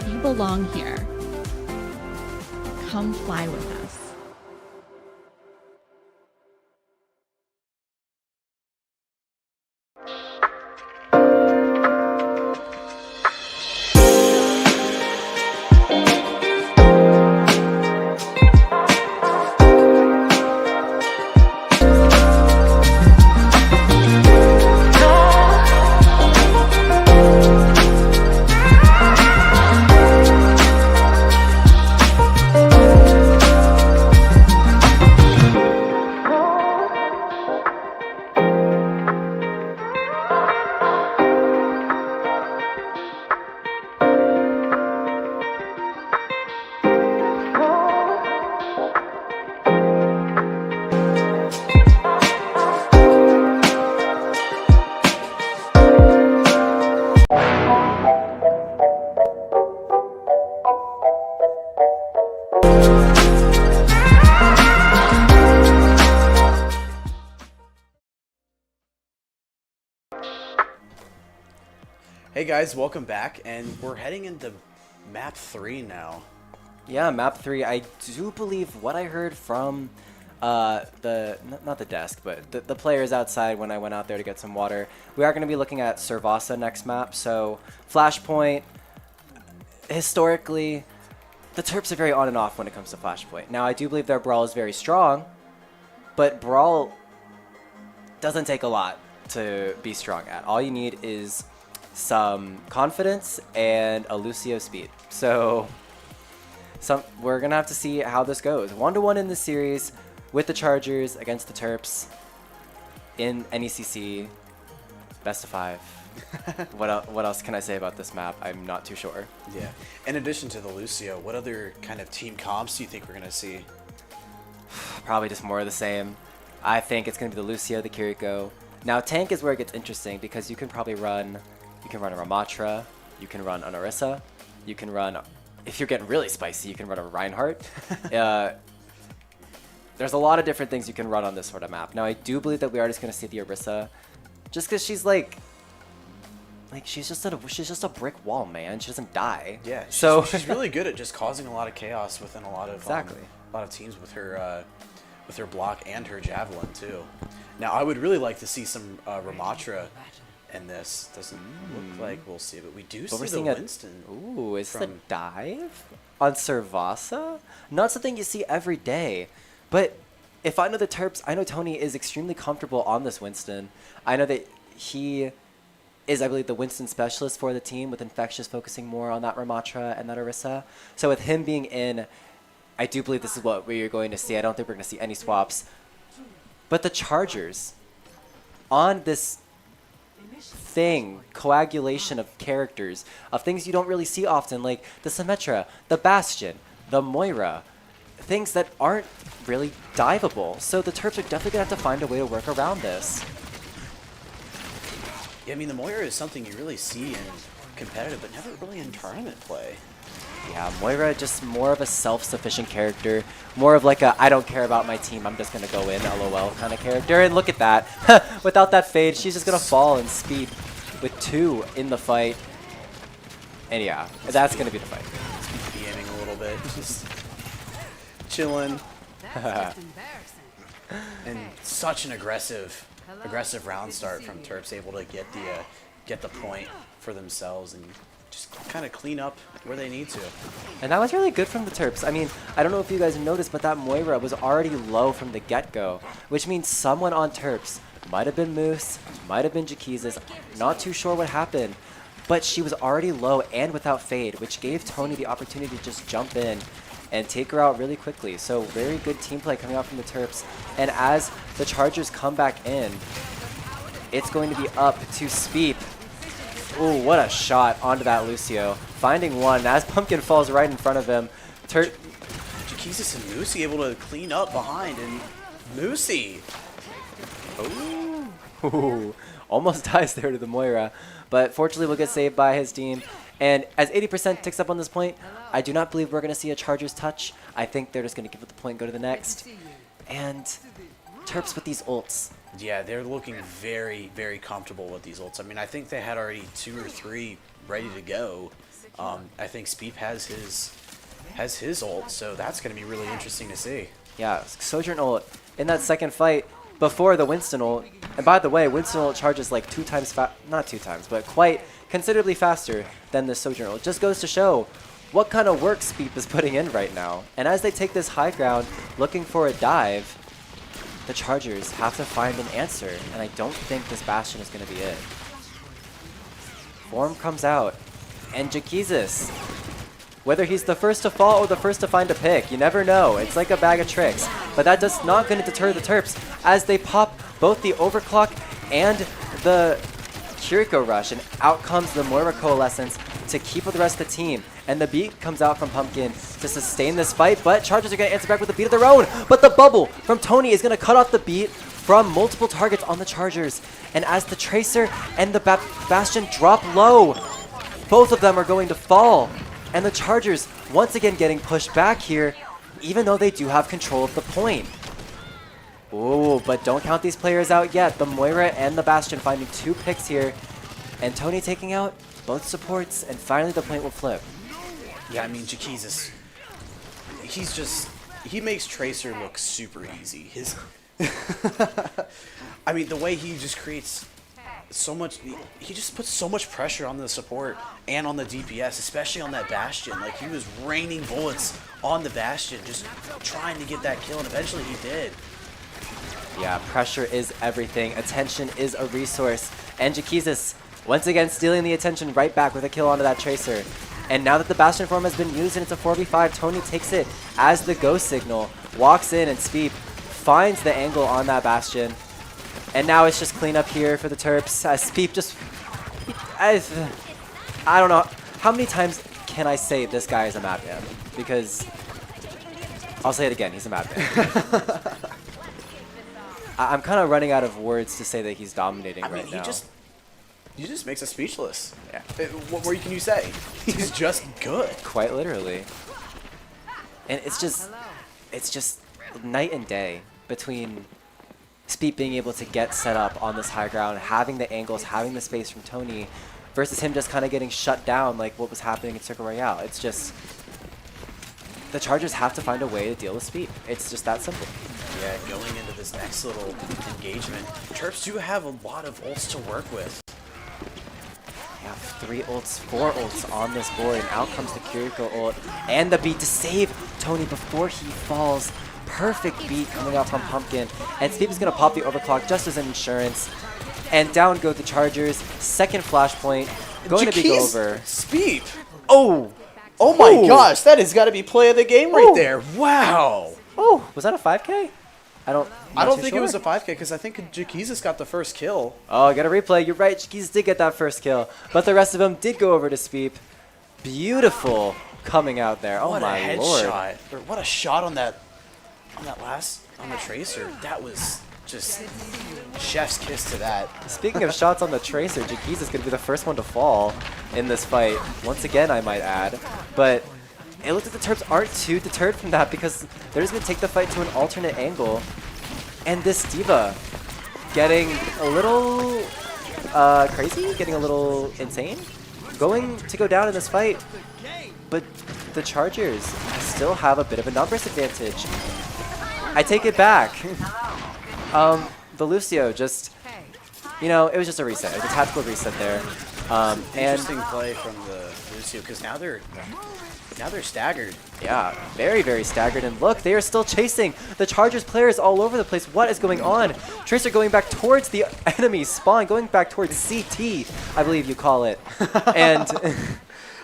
You belong here. Come fly with us. Hey guys, welcome back, and we're heading into map 3 now. Yeah, map 3. I do believe what I heard from not the desk, but the players outside when I went out there to get some water. We are going to be looking at Servasa next map. So Flashpoint, historically, the Terps are very on and off when it comes to Flashpoint. Now, I do believe their Brawl is very strong, but Brawl doesn't take a lot to be strong at. All you need is some confidence and a Lucio speed. So we're going to have to see how this goes. 1-1 in this series with the Chargers against the Terps in NECC. Best of 5. What else can I say about this map? I'm not too sure. Yeah. In addition to the Lucio, what other kind of team comps do you think we're going to see? Probably just more of the same. I think it's going to be the Lucio, the Kiriko. Now, tank is where it gets interesting because you can probably run... You can run a Ramatra, you can run an Orisa, you can run, if you're getting really spicy, you can run a Reinhardt. There's a lot of different things you can run on this sort of map. Now, I do believe that we are just going to see the Orisa, just because she's she's just a brick wall, man. She doesn't die. Yeah, she's really good at just causing a lot of chaos within a lot of teams with her block and her javelin too. Now, I would really like to see some Ramatra. And this doesn't look like we'll see, but we do see the Winston. Ooh, is the dive on Servasa? Not something you see every day. But if I know the Terps, I know Tony is extremely comfortable on this Winston. I know that he is, I believe, the Winston specialist for the team, with Infectious focusing more on that Ramatra and that Orisa. So with him being in, I do believe this is what we're going to see. I don't think we're going to see any swaps. But the Chargers, on this coagulation of characters, of things you don't really see often, like the Symmetra, the Bastion, the Moira, things that aren't really diveable. So the Terps are definitely going to have to find a way to work around this. Yeah, I mean, the Moira is something you really see in competitive, but never really in tournament play. Yeah, Moira just more of a self-sufficient character, more of like a I don't care about my team, I'm just gonna go in LOL kind of character. And look at that, without that fade, she's just gonna fall in speed with 2 in the fight. And yeah, that's gonna be the fight. Speed BMing a little bit, just chilling. And such an aggressive round start from Terps, able to get the point for themselves and just kind of clean up where they need to. And that was really good from the Terps. I mean, I don't know if you guys noticed, but that Moira was already low from the get-go, which means someone on Terps, might have been Moose, might have been Jaquizas, not too sure what happened, but she was already low and without fade, which gave Tony the opportunity to just jump in and take her out really quickly. So very good team play coming out from the Terps. And as the Chargers come back in, it's going to be up to Speep. Ooh, what a shot onto that Lucio. Finding one as Pumpkin falls right in front of him. Jaquizis and Moosey able to clean up behind, and Moosey. Ooh, almost dies there to the Moira. But fortunately, we'll get saved by his team. And as 80% ticks up on this point, I do not believe we're going to see a Chargers touch. I think they're just going to give it the point and go to the next. And Terps with these ults. Yeah, they're looking very, very comfortable with these ults. I mean, I think they had already 2 or 3 ready to go. I think Speep has his ult, so that's going to be really interesting to see. Yeah, Sojourn ult in that second fight before the Winston ult. And by the way, Winston ult charges like 2 times, not 2 times, but quite considerably faster than the Sojourn ult. Just goes to show what kind of work Speep is putting in right now. And as they take this high ground, looking for a dive, the Chargers have to find an answer, and I don't think this Bastion is going to be it. Form comes out, and Jaquizis, whether he's the first to fall or the first to find a pick, you never know. It's like a bag of tricks. But that does not going to deter the Terps as they pop both the Overclock and the Kiriko Rush, and out comes the Moira Coalescence to keep with the rest of the team. And the beat comes out from Pumpkin to sustain this fight, but Chargers are going to answer back with a beat of their own. But the bubble from Tony is going to cut off the beat from multiple targets on the Chargers. And as the Tracer and the Bastion drop low, both of them are going to fall. And the Chargers once again getting pushed back here, even though they do have control of the point. Ooh, but don't count these players out yet. The Moira and the Bastion finding 2 picks here. And Tony taking out both supports, and finally the point will flip. Yeah, I mean, Jaquizis, he makes Tracer look super easy. I mean, the way he just creates so much, he just puts so much pressure on the support and on the DPS, especially on that Bastion. Like, he was raining bullets on the Bastion, just trying to get that kill, and eventually he did. Yeah, pressure is everything. Attention is a resource. And Jaquizis once again stealing the attention right back with a kill onto that Tracer. And now that the Bastion form has been used and it's a 4v5, Tony takes it as the go signal, walks in, and Speep finds the angle on that Bastion. And now it's just cleanup here for the Terps as Speep just... I don't know. How many times can I say this guy is a madman? Because... I'll say it again, he's a madman. I'm kind of running out of words to say that he's dominating right now. He just makes us speechless. Yeah. What more can you say? He's just good. Quite literally. And it's just night and day between Speep being able to get set up on this high ground, having the angles, having the space from Tony, versus him just kind of getting shut down like what was happening in Circle Royale. It's just... the Chargers have to find a way to deal with Speep. It's just that simple. Yeah, going into this next little engagement, Terps do have a lot of ults to work with. They have 3 ults, 4 ults on this board, and out comes the Kiriko ult and the beat to save Tony before he falls. Perfect beat coming out from Pumpkin, and Speep is going to pop the overclock just as an insurance. And down go the Chargers. Second flashpoint going to be over. Speep. Oh! Oh my gosh, that has got to be play of the game right there. Wow. Oh, was that a 5K? I don't think it was a 5K because I think Jaquizis got the first kill. Oh, I got a replay. You're right. Jaquizis did get that first kill, but the rest of them did go over to Speep. Beautiful coming out there. Oh my lord! What a shot on that on the Tracer. That was just chef's kiss to that. Speaking of shots on the Tracer, Jaquizis is going to be the first one to fall in this fight. Once again, I might add, but. It looks like the Terps aren't too deterred from that because they're just going to take the fight to an alternate angle. And this D.Va getting a little crazy, getting a little insane, going to go down in this fight. But the Chargers still have a bit of a numbers advantage. I take it back. The Lucio just, you know, it was just a reset. It was a tactical reset there. Interesting play from the Lucio because now they're staggered. Yeah, very, very staggered. And look, they are still chasing the Chargers players all over the place. What is going on? Tracer going back towards the enemy spawn, going back towards CT, I believe you call it. And a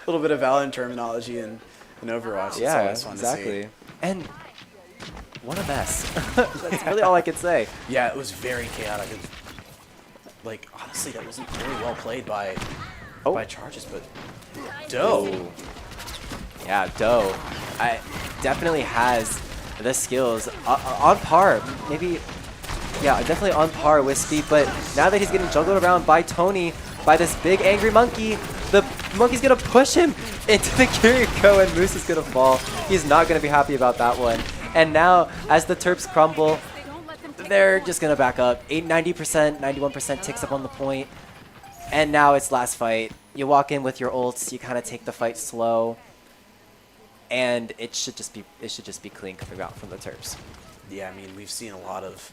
little bit of Valorant terminology in Overwatch. Yeah, always fun exactly. To see. And what a mess. That's really all I can say. Yeah, it was very chaotic. Like, honestly, that wasn't very well played by Oh. by Chargers, but Doe. Ooh. Yeah, Doe. I definitely has the skills on par. Maybe, yeah, definitely on par with Speed. But now that he's getting juggled around by Tony, by this big angry monkey, the monkey's gonna push him into the Kiriko, and Moose is gonna fall. He's not gonna be happy about that one. And now, as the Terps crumble, they're just gonna back up. 90%, 91% ticks up on the point. And now it's last fight. You walk in with your ults, you kind of take the fight slow, and it should just be clean coming out from the Terps. Yeah, I mean, we've seen a lot of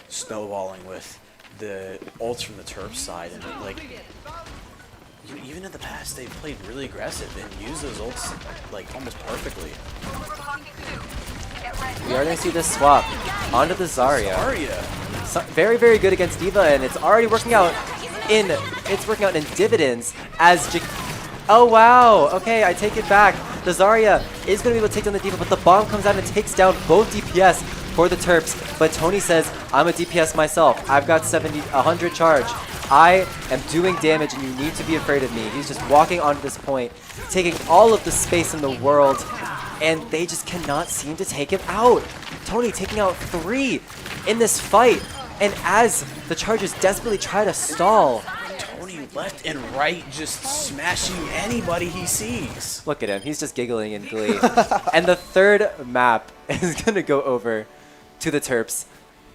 snowballing with the ults from the Terps side, and like, even in the past, they've played really aggressive and used those ults like almost perfectly. We are going to see this swap onto the Zarya. Zarya. So, very, very good against D.Va, and it's already working out in dividends as oh wow, okay, I take it back. The Zarya is going to be able to take down the D.Va, but the bomb comes out and takes down both DPS for the Terps. But Tony says, I'm a DPS myself. I've got 100 charge. I am doing damage and you need to be afraid of me. He's just walking onto this point, taking all of the space in the world, and they just cannot seem to take him out. Tony taking out 3 in this fight, and as the Chargers desperately try to stall, Tony left and right just smashing anybody he sees. look at him, he's just giggling in glee. And the third map is going to go over to the Terps.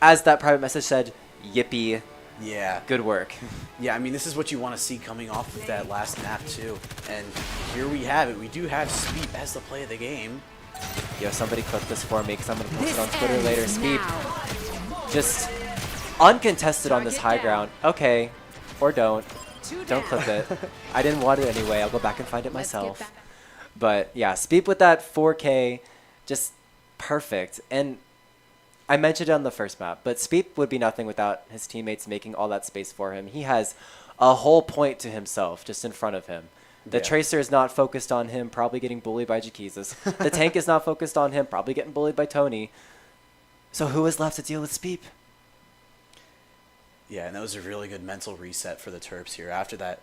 As that private message said, yippee, Yeah. good work. Yeah, I mean, this is what you want to see coming off of that last map, too. And here we have it. We do have Speed as the play of the game. Yo, somebody clip this for me because I'm going to post it on Twitter later. Speed, just uncontested on this high ground. Okay, or don't. Don't clip it. I didn't want it anyway. I'll go back and find it myself. But yeah, Speed with that 4K, just perfect. And I mentioned it on the first map, but Speed would be nothing without his teammates making all that space for him. He has a whole point to himself just in front of him. The Tracer is not focused on him, probably getting bullied by Jaquizas. The tank is not focused on him, probably getting bullied by Tony. So who is left to deal with Speed? Yeah, and that was a really good mental reset for the Terps here after that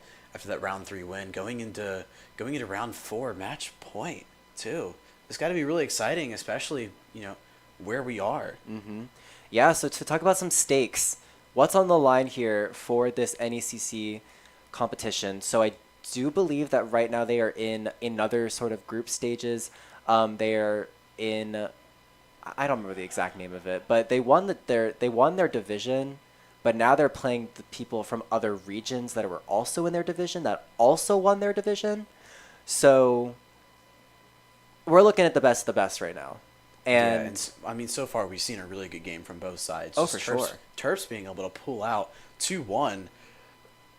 round 3 win, going into round 4 match point too. It's got to be really exciting, especially where we are. Mm-hmm. Yeah. So to talk about some stakes, what's on the line here for this NECC competition? So I do believe that right now they are in another sort of group stages. They are in, I don't remember the exact name of it, but they won their division. But now they're playing the people from other regions that were also in their division that also won their division. So we're looking at the best of the best right now. And I mean, so far we've seen a really good game from both sides. Oh, Just for sure. Terps being able to pull out 2-1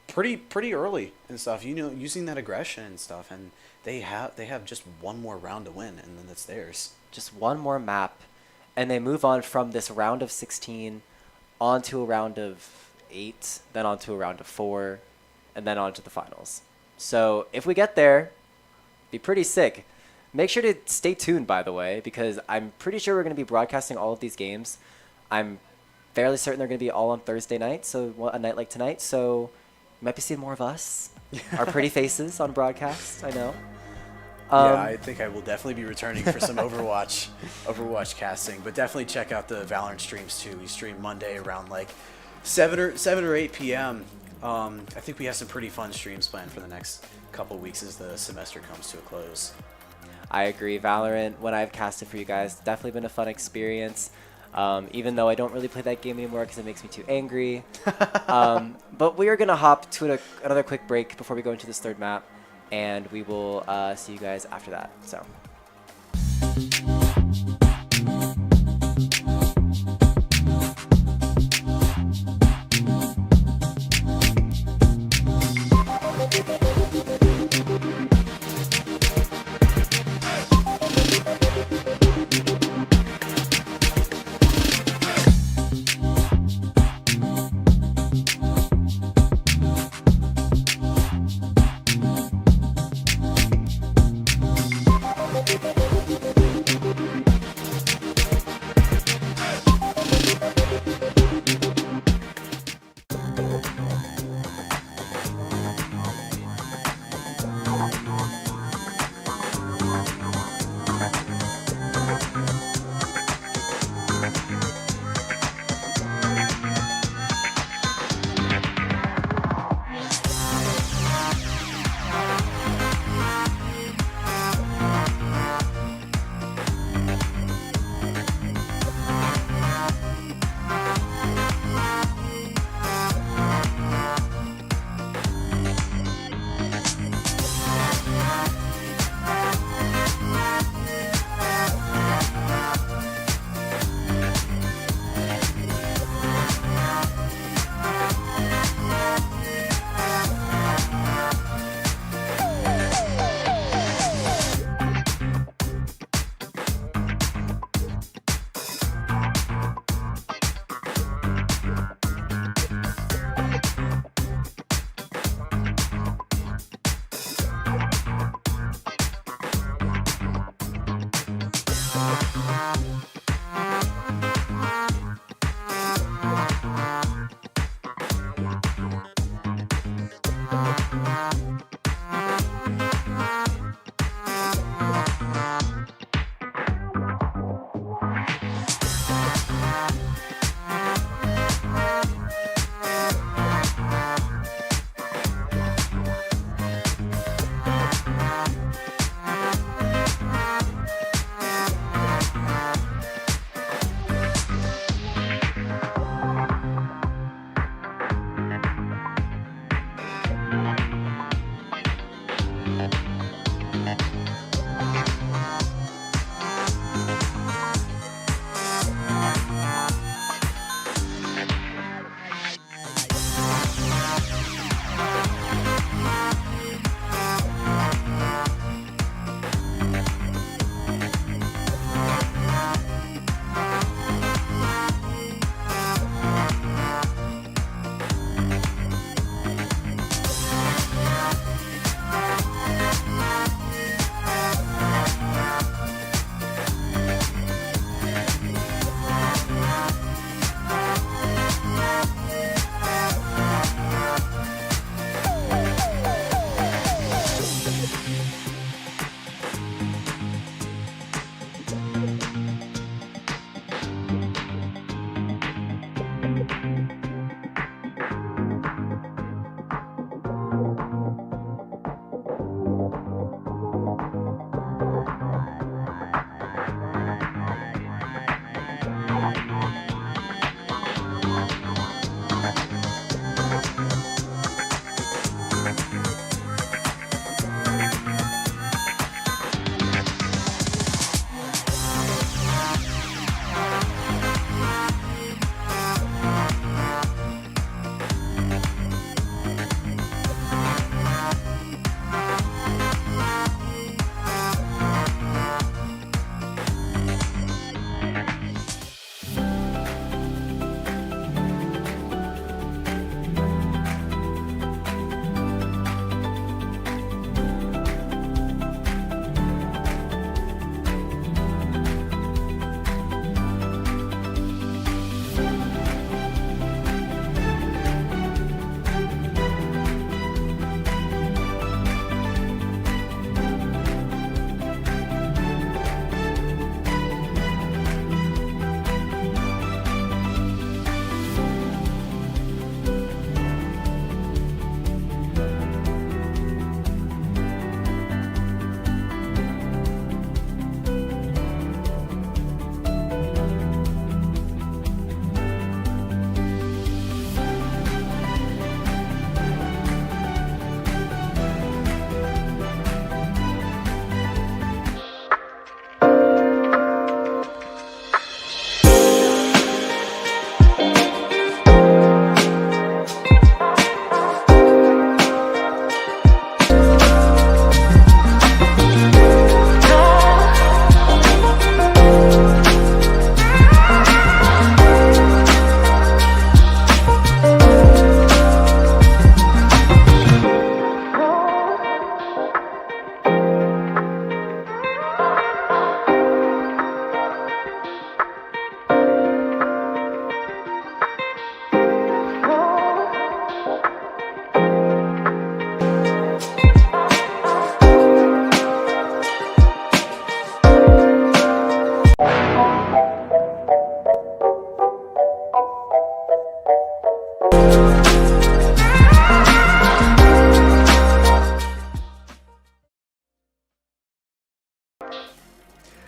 pretty early and stuff. Using that aggression and stuff, and they have just one more round to win, and then it's theirs. Just one more map, and they move on from this round of 16 onto a round of 8, then onto a round of 4, and then onto the finals. So if we get there, be pretty sick. Make sure to stay tuned, by the way, because I'm pretty sure we're going to be broadcasting all of these games. I'm fairly certain they're going to be all on Thursday night, so a night like tonight. So you might be seeing more of us, our pretty faces on broadcast, I know. Yeah, I think I will definitely be returning for some Overwatch casting, but definitely check out the Valorant streams too. We stream Monday around like 7 or 8 p.m. I think we have some pretty fun streams planned for the next couple of weeks as the semester comes to a close. I agree. Valorant, when I've casted for you guys, definitely been a fun experience. Even though I don't really play that game anymore because it makes me too angry. But we are going to hop to another quick break before we go into this third map. And we will see you guys after that. So.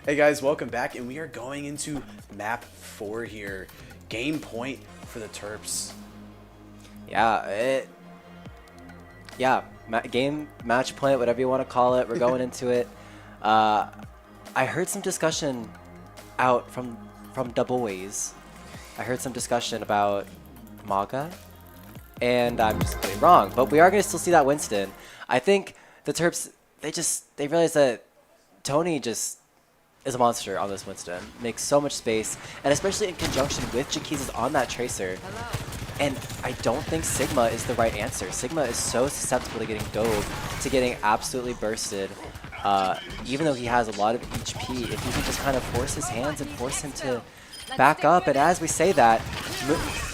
Hey guys, welcome back, and we are going into map 4 here. Game point for the Terps. Yeah, match point, whatever you want to call it. We're going into it. I heard some discussion out from Double Ways. I heard some discussion about Maga, and I'm just completely wrong. But we are going to still see that Winston. I think the Terps, they realize that Tony just is a monster on this Winston. Makes so much space, and especially in conjunction with Jaquiza's on that Tracer. And I don't think Sigma is the right answer. Sigma is so susceptible to getting dove, to getting absolutely bursted. even though he has a lot of HP, if you can just kind of force his hands and force him to back up. And as we say that,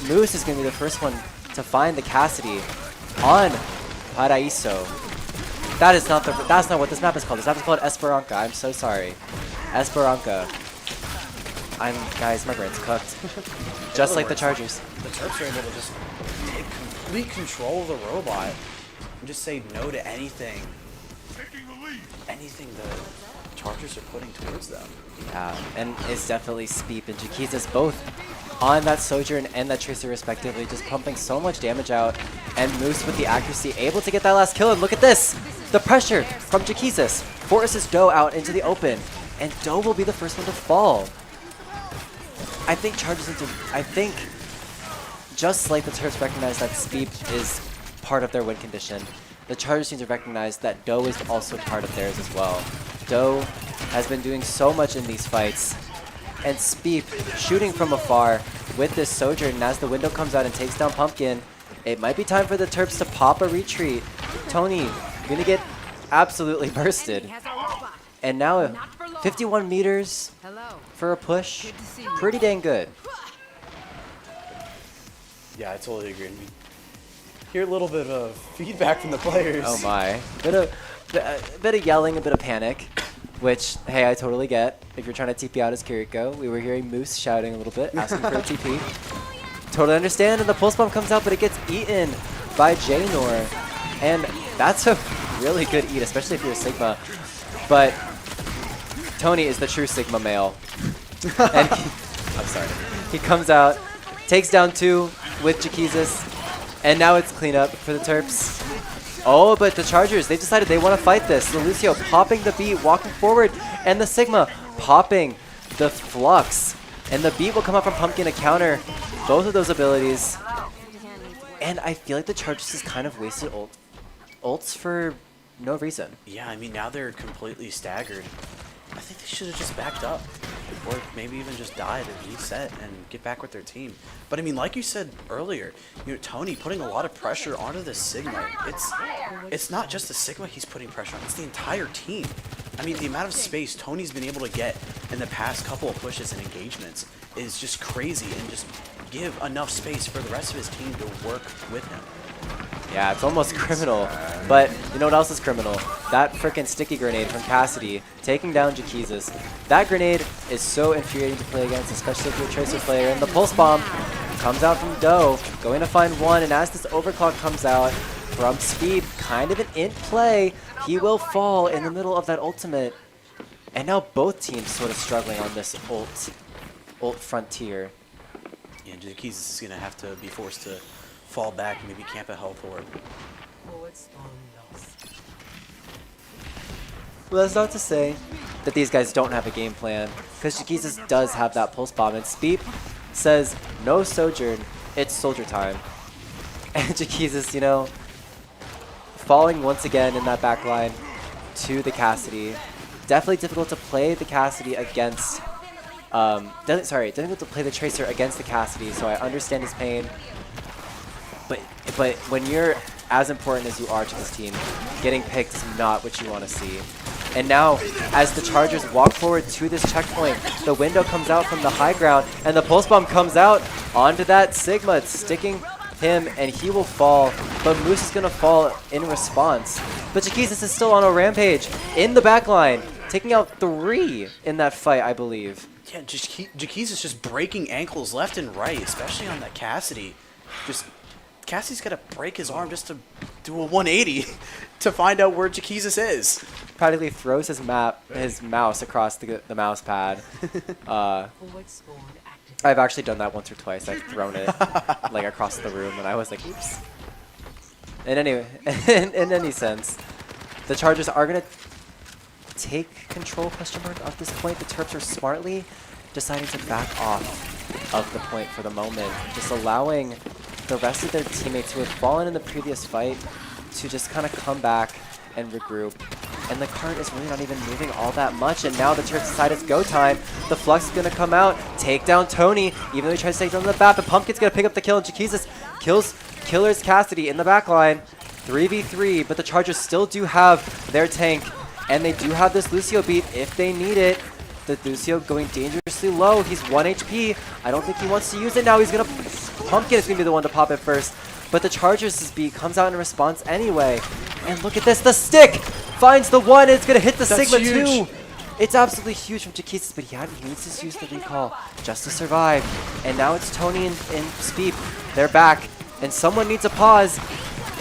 Moose is going to be the first one to find the Cassidy on Paraíso. That's not what this map is called. This map is called Esperanza. I'm so sorry. Esperanza. Guys, my brain's cooked. Just like the Chargers. The Terps are able to just take complete control of the robot and just say no to anything. Anything the Chargers are putting towards them. Yeah, and it's definitely Speep and Jaquizas both on that Sojourn and that Tracer respectively, just pumping so much damage out. And Moose with the accuracy, able to get that last kill. And look at this! The pressure from Jaquizas forces Doe out into the open. And Doe will be the first one to fall. I think just like the Terps recognize that Speep is part of their win condition, the Chargers need to recognize that Doe is also part of theirs as well. Doe has been doing so much in these fights, and Speep shooting from afar with this Sojourn, and as the window comes out and takes down Pumpkin, it might be time for the Terps to pop a retreat. Tony gonna get absolutely bursted. And now 51 meters for a push, pretty dang good. Yeah, I totally agree. I mean, hear a little bit of feedback from the players. Oh my. Bit of yelling, a bit of panic, which, hey, I totally get. If you're trying to TP out as Kiriko, we were hearing Moose shouting a little bit, asking for a TP. Totally understand, and the pulse bomb comes out, but it gets eaten by Jaynor. And that's a really good eat, especially if you're a Sigma. But Tony is the true Sigma male. And I'm sorry. He comes out, takes down 2 with Jaquizas, and now it's cleanup for the Terps. Oh, but the Chargers, they've decided they want to fight this. The Lucio popping the beat, walking forward, and the Sigma popping the Flux. And the beat will come up from Pumpkin to counter both of those abilities. And I feel like the Chargers has kind of wasted ults for no reason. Yeah, I mean, now they're completely staggered. I think they should have just backed up. Or maybe even just died and reset and get back with their team. But I mean, like you said earlier, you know, Tony putting a lot of pressure onto the Sigma. It's not just the Sigma he's putting pressure on, it's the entire team. I mean, the amount of space Tony's been able to get in the past couple of pushes and engagements is just crazy, and just give enough space for the rest of his team to work with him. Yeah, it's almost criminal. But you know what else is criminal? That frickin' sticky grenade from Cassidy taking down Jaquizas. That grenade is so infuriating to play against, especially if you're a Tracer player. And the pulse bomb comes out from Doe, going to find 1. And as this overclock comes out from Speed, kind of an int play, he will fall in the middle of that ultimate. And now both teams sort of struggling on this ult frontier. Yeah, Jaquizas is going to have to be forced to fall back and maybe camp a health orb. Well, that's not to say that these guys don't have a game plan, because Jaquizas does have that pulse bomb, and Speep says, no Sojourn, it's soldier time. And Jaquizas, you know, falling once again in that back line to the Cassidy. Definitely difficult to play the Cassidy against, difficult to play the Tracer against the Cassidy, so I understand his pain. But when you're as important as you are to this team, getting picked is not what you want to see. And now, as the Chargers walk forward to this checkpoint, the window comes out from the high ground, and the pulse bomb comes out onto that Sigma. It's sticking him, and he will fall. But Moose is going to fall in response. But Jaquizas is still on a rampage in the back line, taking out 3 in that fight, I believe. Yeah, Jaquizas is just breaking ankles left and right, especially on that Cassidy. Cassidy's got to break his arm just to do a 180 to find out where Jaquizas is. Practically throws his mouse across the mouse pad. I've actually done that once or twice. I've thrown it like across the room, and I was like, oops. And anyway, in any sense, the Chargers are gonna take control of this point. The Terps are smartly deciding to back off of the point for the moment, just allowing the rest of their teammates who had fallen in the previous fight to just kind of come back and regroup. And the cart is really not even moving all that much, and now the Terps decide it's go time. The Flux is going to come out, take down Tony, even though he tries to take down the bat, but Pumpkin's going to pick up the kill, and Jaquizas kills Killer's Cassidy in the back line. 3v3, but the Chargers still do have their tank And they do have this Lucio beat if they need it. The Lucio going dangerously low. He's 1 HP. I don't think he wants to use it now. He's going to... Pumpkin is going to be the one to pop it first. But the Chargers' beat comes out in response anyway. And look at this. The stick finds the one. It's going to hit the That's Sigma huge. too. It's absolutely huge from Jaquisis, but he needs to use the recall just to survive. And now it's Tony and Speep. They're back. And someone needs a pause.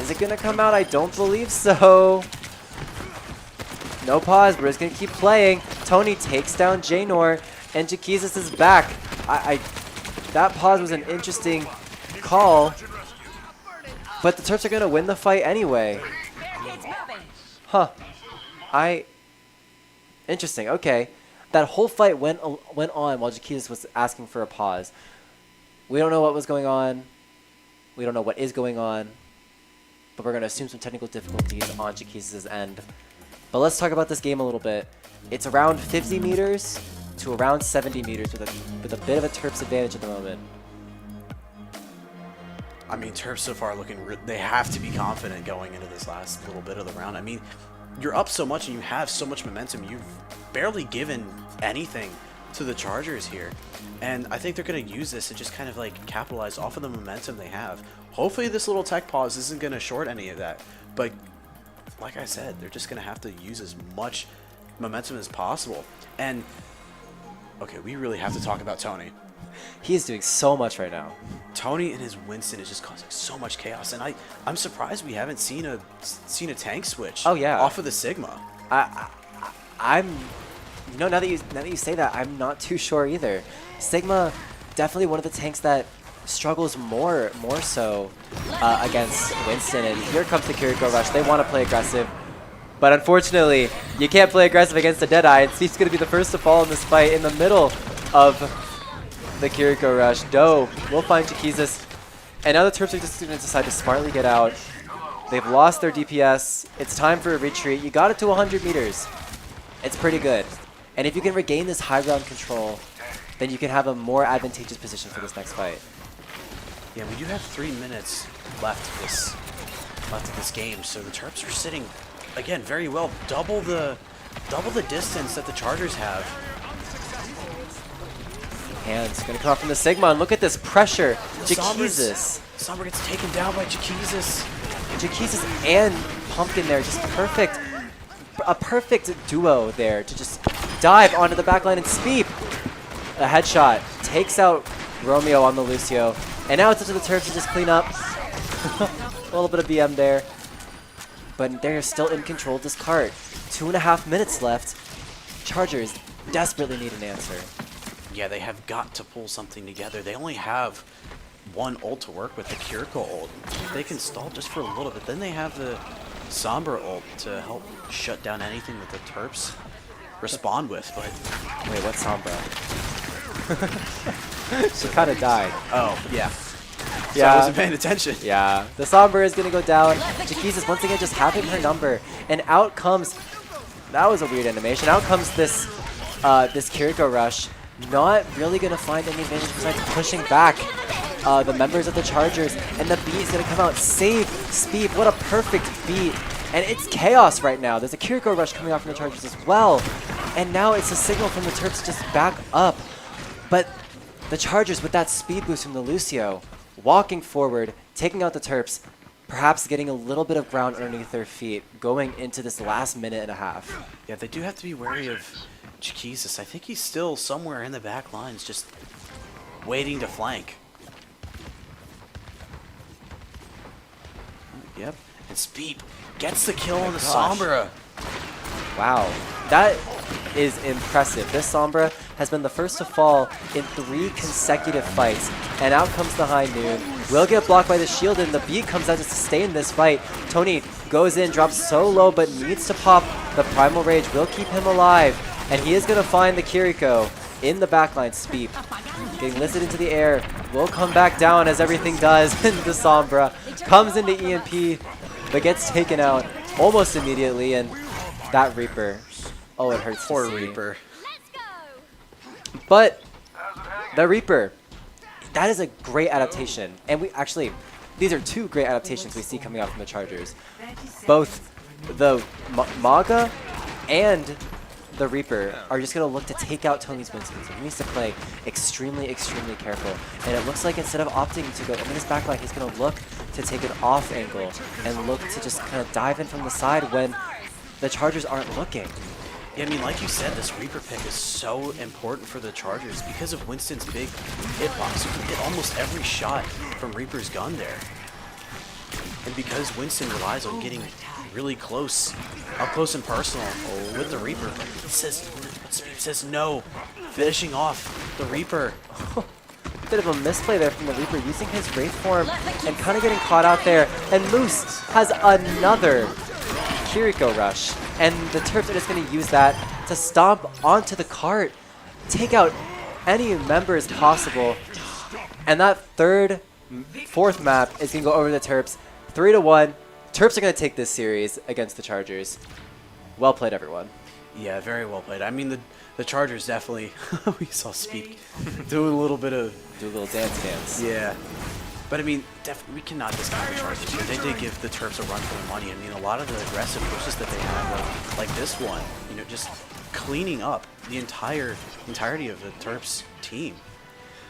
Is it going to come out? I don't believe so. No pause. We're just going to keep playing. Tony takes down Janor, and Jaquisis is back. That pause was an interesting call, but the Terps are going to win the fight anyway. Huh. Interesting. Okay. That whole fight went on while Jaquisis was asking for a pause. We don't know what was going on. We don't know what is going on. But we're going to assume some technical difficulties on Jaquisis' end. But let's talk about this game a little bit. It's around 50 meters to around 70 meters with a bit of a Terps advantage at the moment. I mean, Terps so far looking, they have to be confident going into this last little bit of the round. I mean, you're up so much and you have so much momentum. You've barely given anything to the Chargers here. And I think they're going to use this to just kind of like capitalize off of the momentum they have. Hopefully this little tech pause isn't going to short any of that. But like I said, they're just going to have to use as much momentum as possible. And, okay, we really have to talk about Tony. He is doing so much right now. Tony and his Winston is just causing so much chaos. And I'm surprised we haven't seen a tank switch off of the Sigma. I'm, you know, now that you say that, I'm not too sure either. Sigma, definitely one of the tanks that struggles more so against Winston. And here comes the Kiriko Rush. They want to play aggressive, but unfortunately, you can't play aggressive against a Deadeye. And Steve's going to be the first to fall in this fight in the middle of the Kiriko Rush. Doe will find Jaquisis, and now the Terps are just going to decide to smartly get out. They've lost their DPS. It's time for a retreat. You got it to 100 meters. It's pretty good. And if you can regain this high ground control, then you can have a more advantageous position for this next fight. Yeah, we do have 3 minutes left of this game, so the Terps are sitting again very well. Double the distance that the Chargers have. Hands gonna come out from the Sigma, and look at this pressure. Jaquisis. Sombra gets taken down by Jaquisis. Jaquisis and Pumpkin there, just perfect. A perfect duo there to just dive onto the backline and Speep. A headshot takes out Romeo on the Lucio. And now it's up to the Terps to just clean up. A little bit of BM there. But they're still in control of this cart. 2.5 minutes left. Chargers desperately need an answer. Yeah, they have got to pull something together. They only have one ult to work with, the Kiriko ult. If they can stall just for a little bit, then they have the Sombra ult to help shut down anything that the Terps respond with. But wait, what's Sombra? She kind of died. Oh, yeah. So Yeah. I wasn't paying attention. Yeah. The Sombra is going to go down. Jaquisis once again just having her number. And out comes... That was a weird animation. Out comes this Kiriko Rush. Not really going to find any advantage besides pushing back the members of the Chargers. And the beat is going to come out. Save Speed. What a perfect beat. And it's chaos right now. There's a Kiriko Rush coming out from the Chargers as well. And now it's a signal from the Terps to just back up. But the Chargers, with that speed boost from the Lucio, walking forward, taking out the Terps, perhaps getting a little bit of ground underneath their feet going into this last minute and a half. Yeah, they do have to be wary of Jaquisis. I think he's still somewhere in the back lines, just waiting to flank. Yep, and Speed gets the kill on the Sombra. Wow, that is impressive. This Sombra has been the first to fall in 3 consecutive fights, and out comes the High Noon. Will get blocked by the shield, and the beat comes out to sustain this fight. Tony goes in, drops so low, but needs to pop. The Primal Rage will keep him alive, and he is going to find the Kiriko in the backline. Speep getting lifted into the air, will come back down as everything does, and the Sombra comes into EMP, but gets taken out almost immediately, and that Reaper, oh, it hurts Poor to see. Reaper. But the Reaper, that is a great adaptation. And we actually, these are 2 great adaptations we see coming out from the Chargers. Both the Maga and the Reaper are just going to look to take out Tony's Winston. So he needs to play extremely, extremely careful. And it looks like instead of opting to go in his backline, he's going to look to take an off angle and look to just kind of dive in from the side when the Chargers aren't looking. Yeah, I mean, like you said, this Reaper pick is so important for the Chargers because of Winston's big hitbox. You can hit almost every shot from Reaper's gun there. And because Winston relies on getting really close, up close and personal with the Reaper, it says no, finishing off the Reaper. Bit of a misplay there from the Reaper, using his Wraith form and kind of getting caught out there. And Moose has another Kiriko rush, and the Terps are just going to use that to stomp onto the cart, take out any members possible. And that fourth map is going to go over the Terps. 3-1. Terps are going to take this series against the Chargers. Well played, everyone. Yeah, very well played. I mean, the Chargers definitely, we saw Speak do a little dance. Yeah. But I mean, we cannot discount the Chargers here. They did give the Terps a run for their money. I mean, a lot of the aggressive pushes that they had, like this one, you know, just cleaning up the entirety of the Terps team.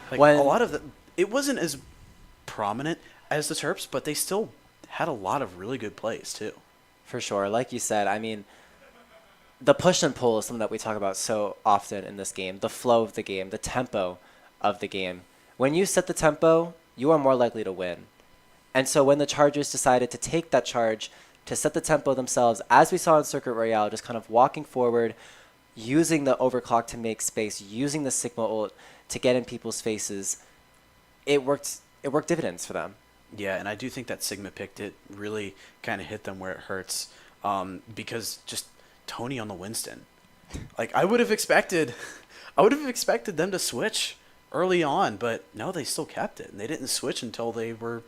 Like a lot of it wasn't as prominent as the Terps, but they still had a lot of really good plays too. For sure. Like you said, I mean, the push and pull is something that we talk about so often in this game. The flow of the game, the tempo of the game. When you set the tempo, you are more likely to win. And so when the Chargers decided to take that charge to set the tempo themselves, as we saw in Circuit Royale, just kind of walking forward, using the overclock to make space, using the Sigma ult to get in people's faces, it worked dividends for them. Yeah, and I do think that Sigma pick did really kind of hit them where it hurts, because just Tony on the Winston. Like I would have expected them to switch early on, but no, they still kept it, and they didn't switch until they were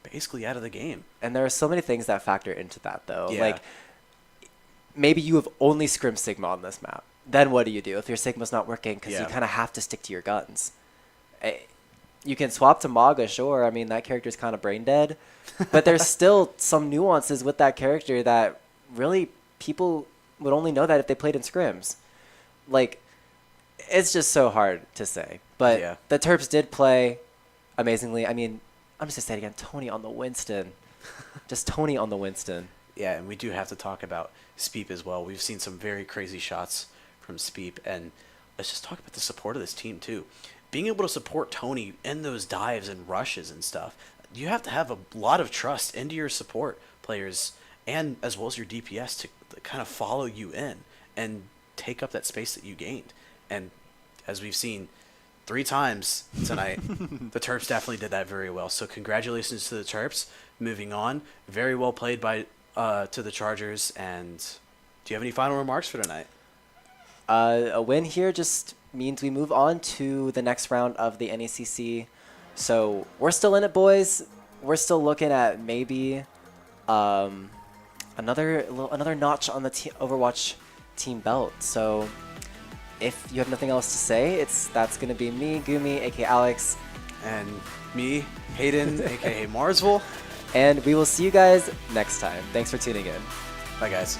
basically out of the game. And there are so many things that factor into that, though. Yeah. Like maybe you have only scrimmed Sigma on this map. Then what do you do if your Sigma's not working? Because you kind of have to stick to your guns. You can swap to Maga, sure. I mean, that character's kind of brain dead. But there's still some nuances with that character that really people would only know that if they played in scrims. Like, it's just so hard to say. But the Terps did play amazingly. I mean, I'm just going to say it again. Tony on the Winston. Just Tony on the Winston. Yeah, and we do have to talk about Speep as well. We've seen some very crazy shots from Speep. And let's just talk about the support of this team, too. Being able to support Tony in those dives and rushes and stuff, you have to have a lot of trust into your support players and as well as your DPS to kind of follow you in and take up that space that you gained. And as we've seen 3 times tonight, the Terps definitely did that very well. So congratulations to the Terps. Moving on, very well played by to the Chargers. And do you have any final remarks for tonight? A win here just means we move on to the next round of the NECC. So we're still in it, boys. We're still looking at maybe another notch on the Overwatch team belt. So if you have nothing else to say, that's going to be me, Gumi, aka Alex, and me, Hayden, aka Marsville. And we will see you guys next time. Thanks for tuning in. Bye, guys.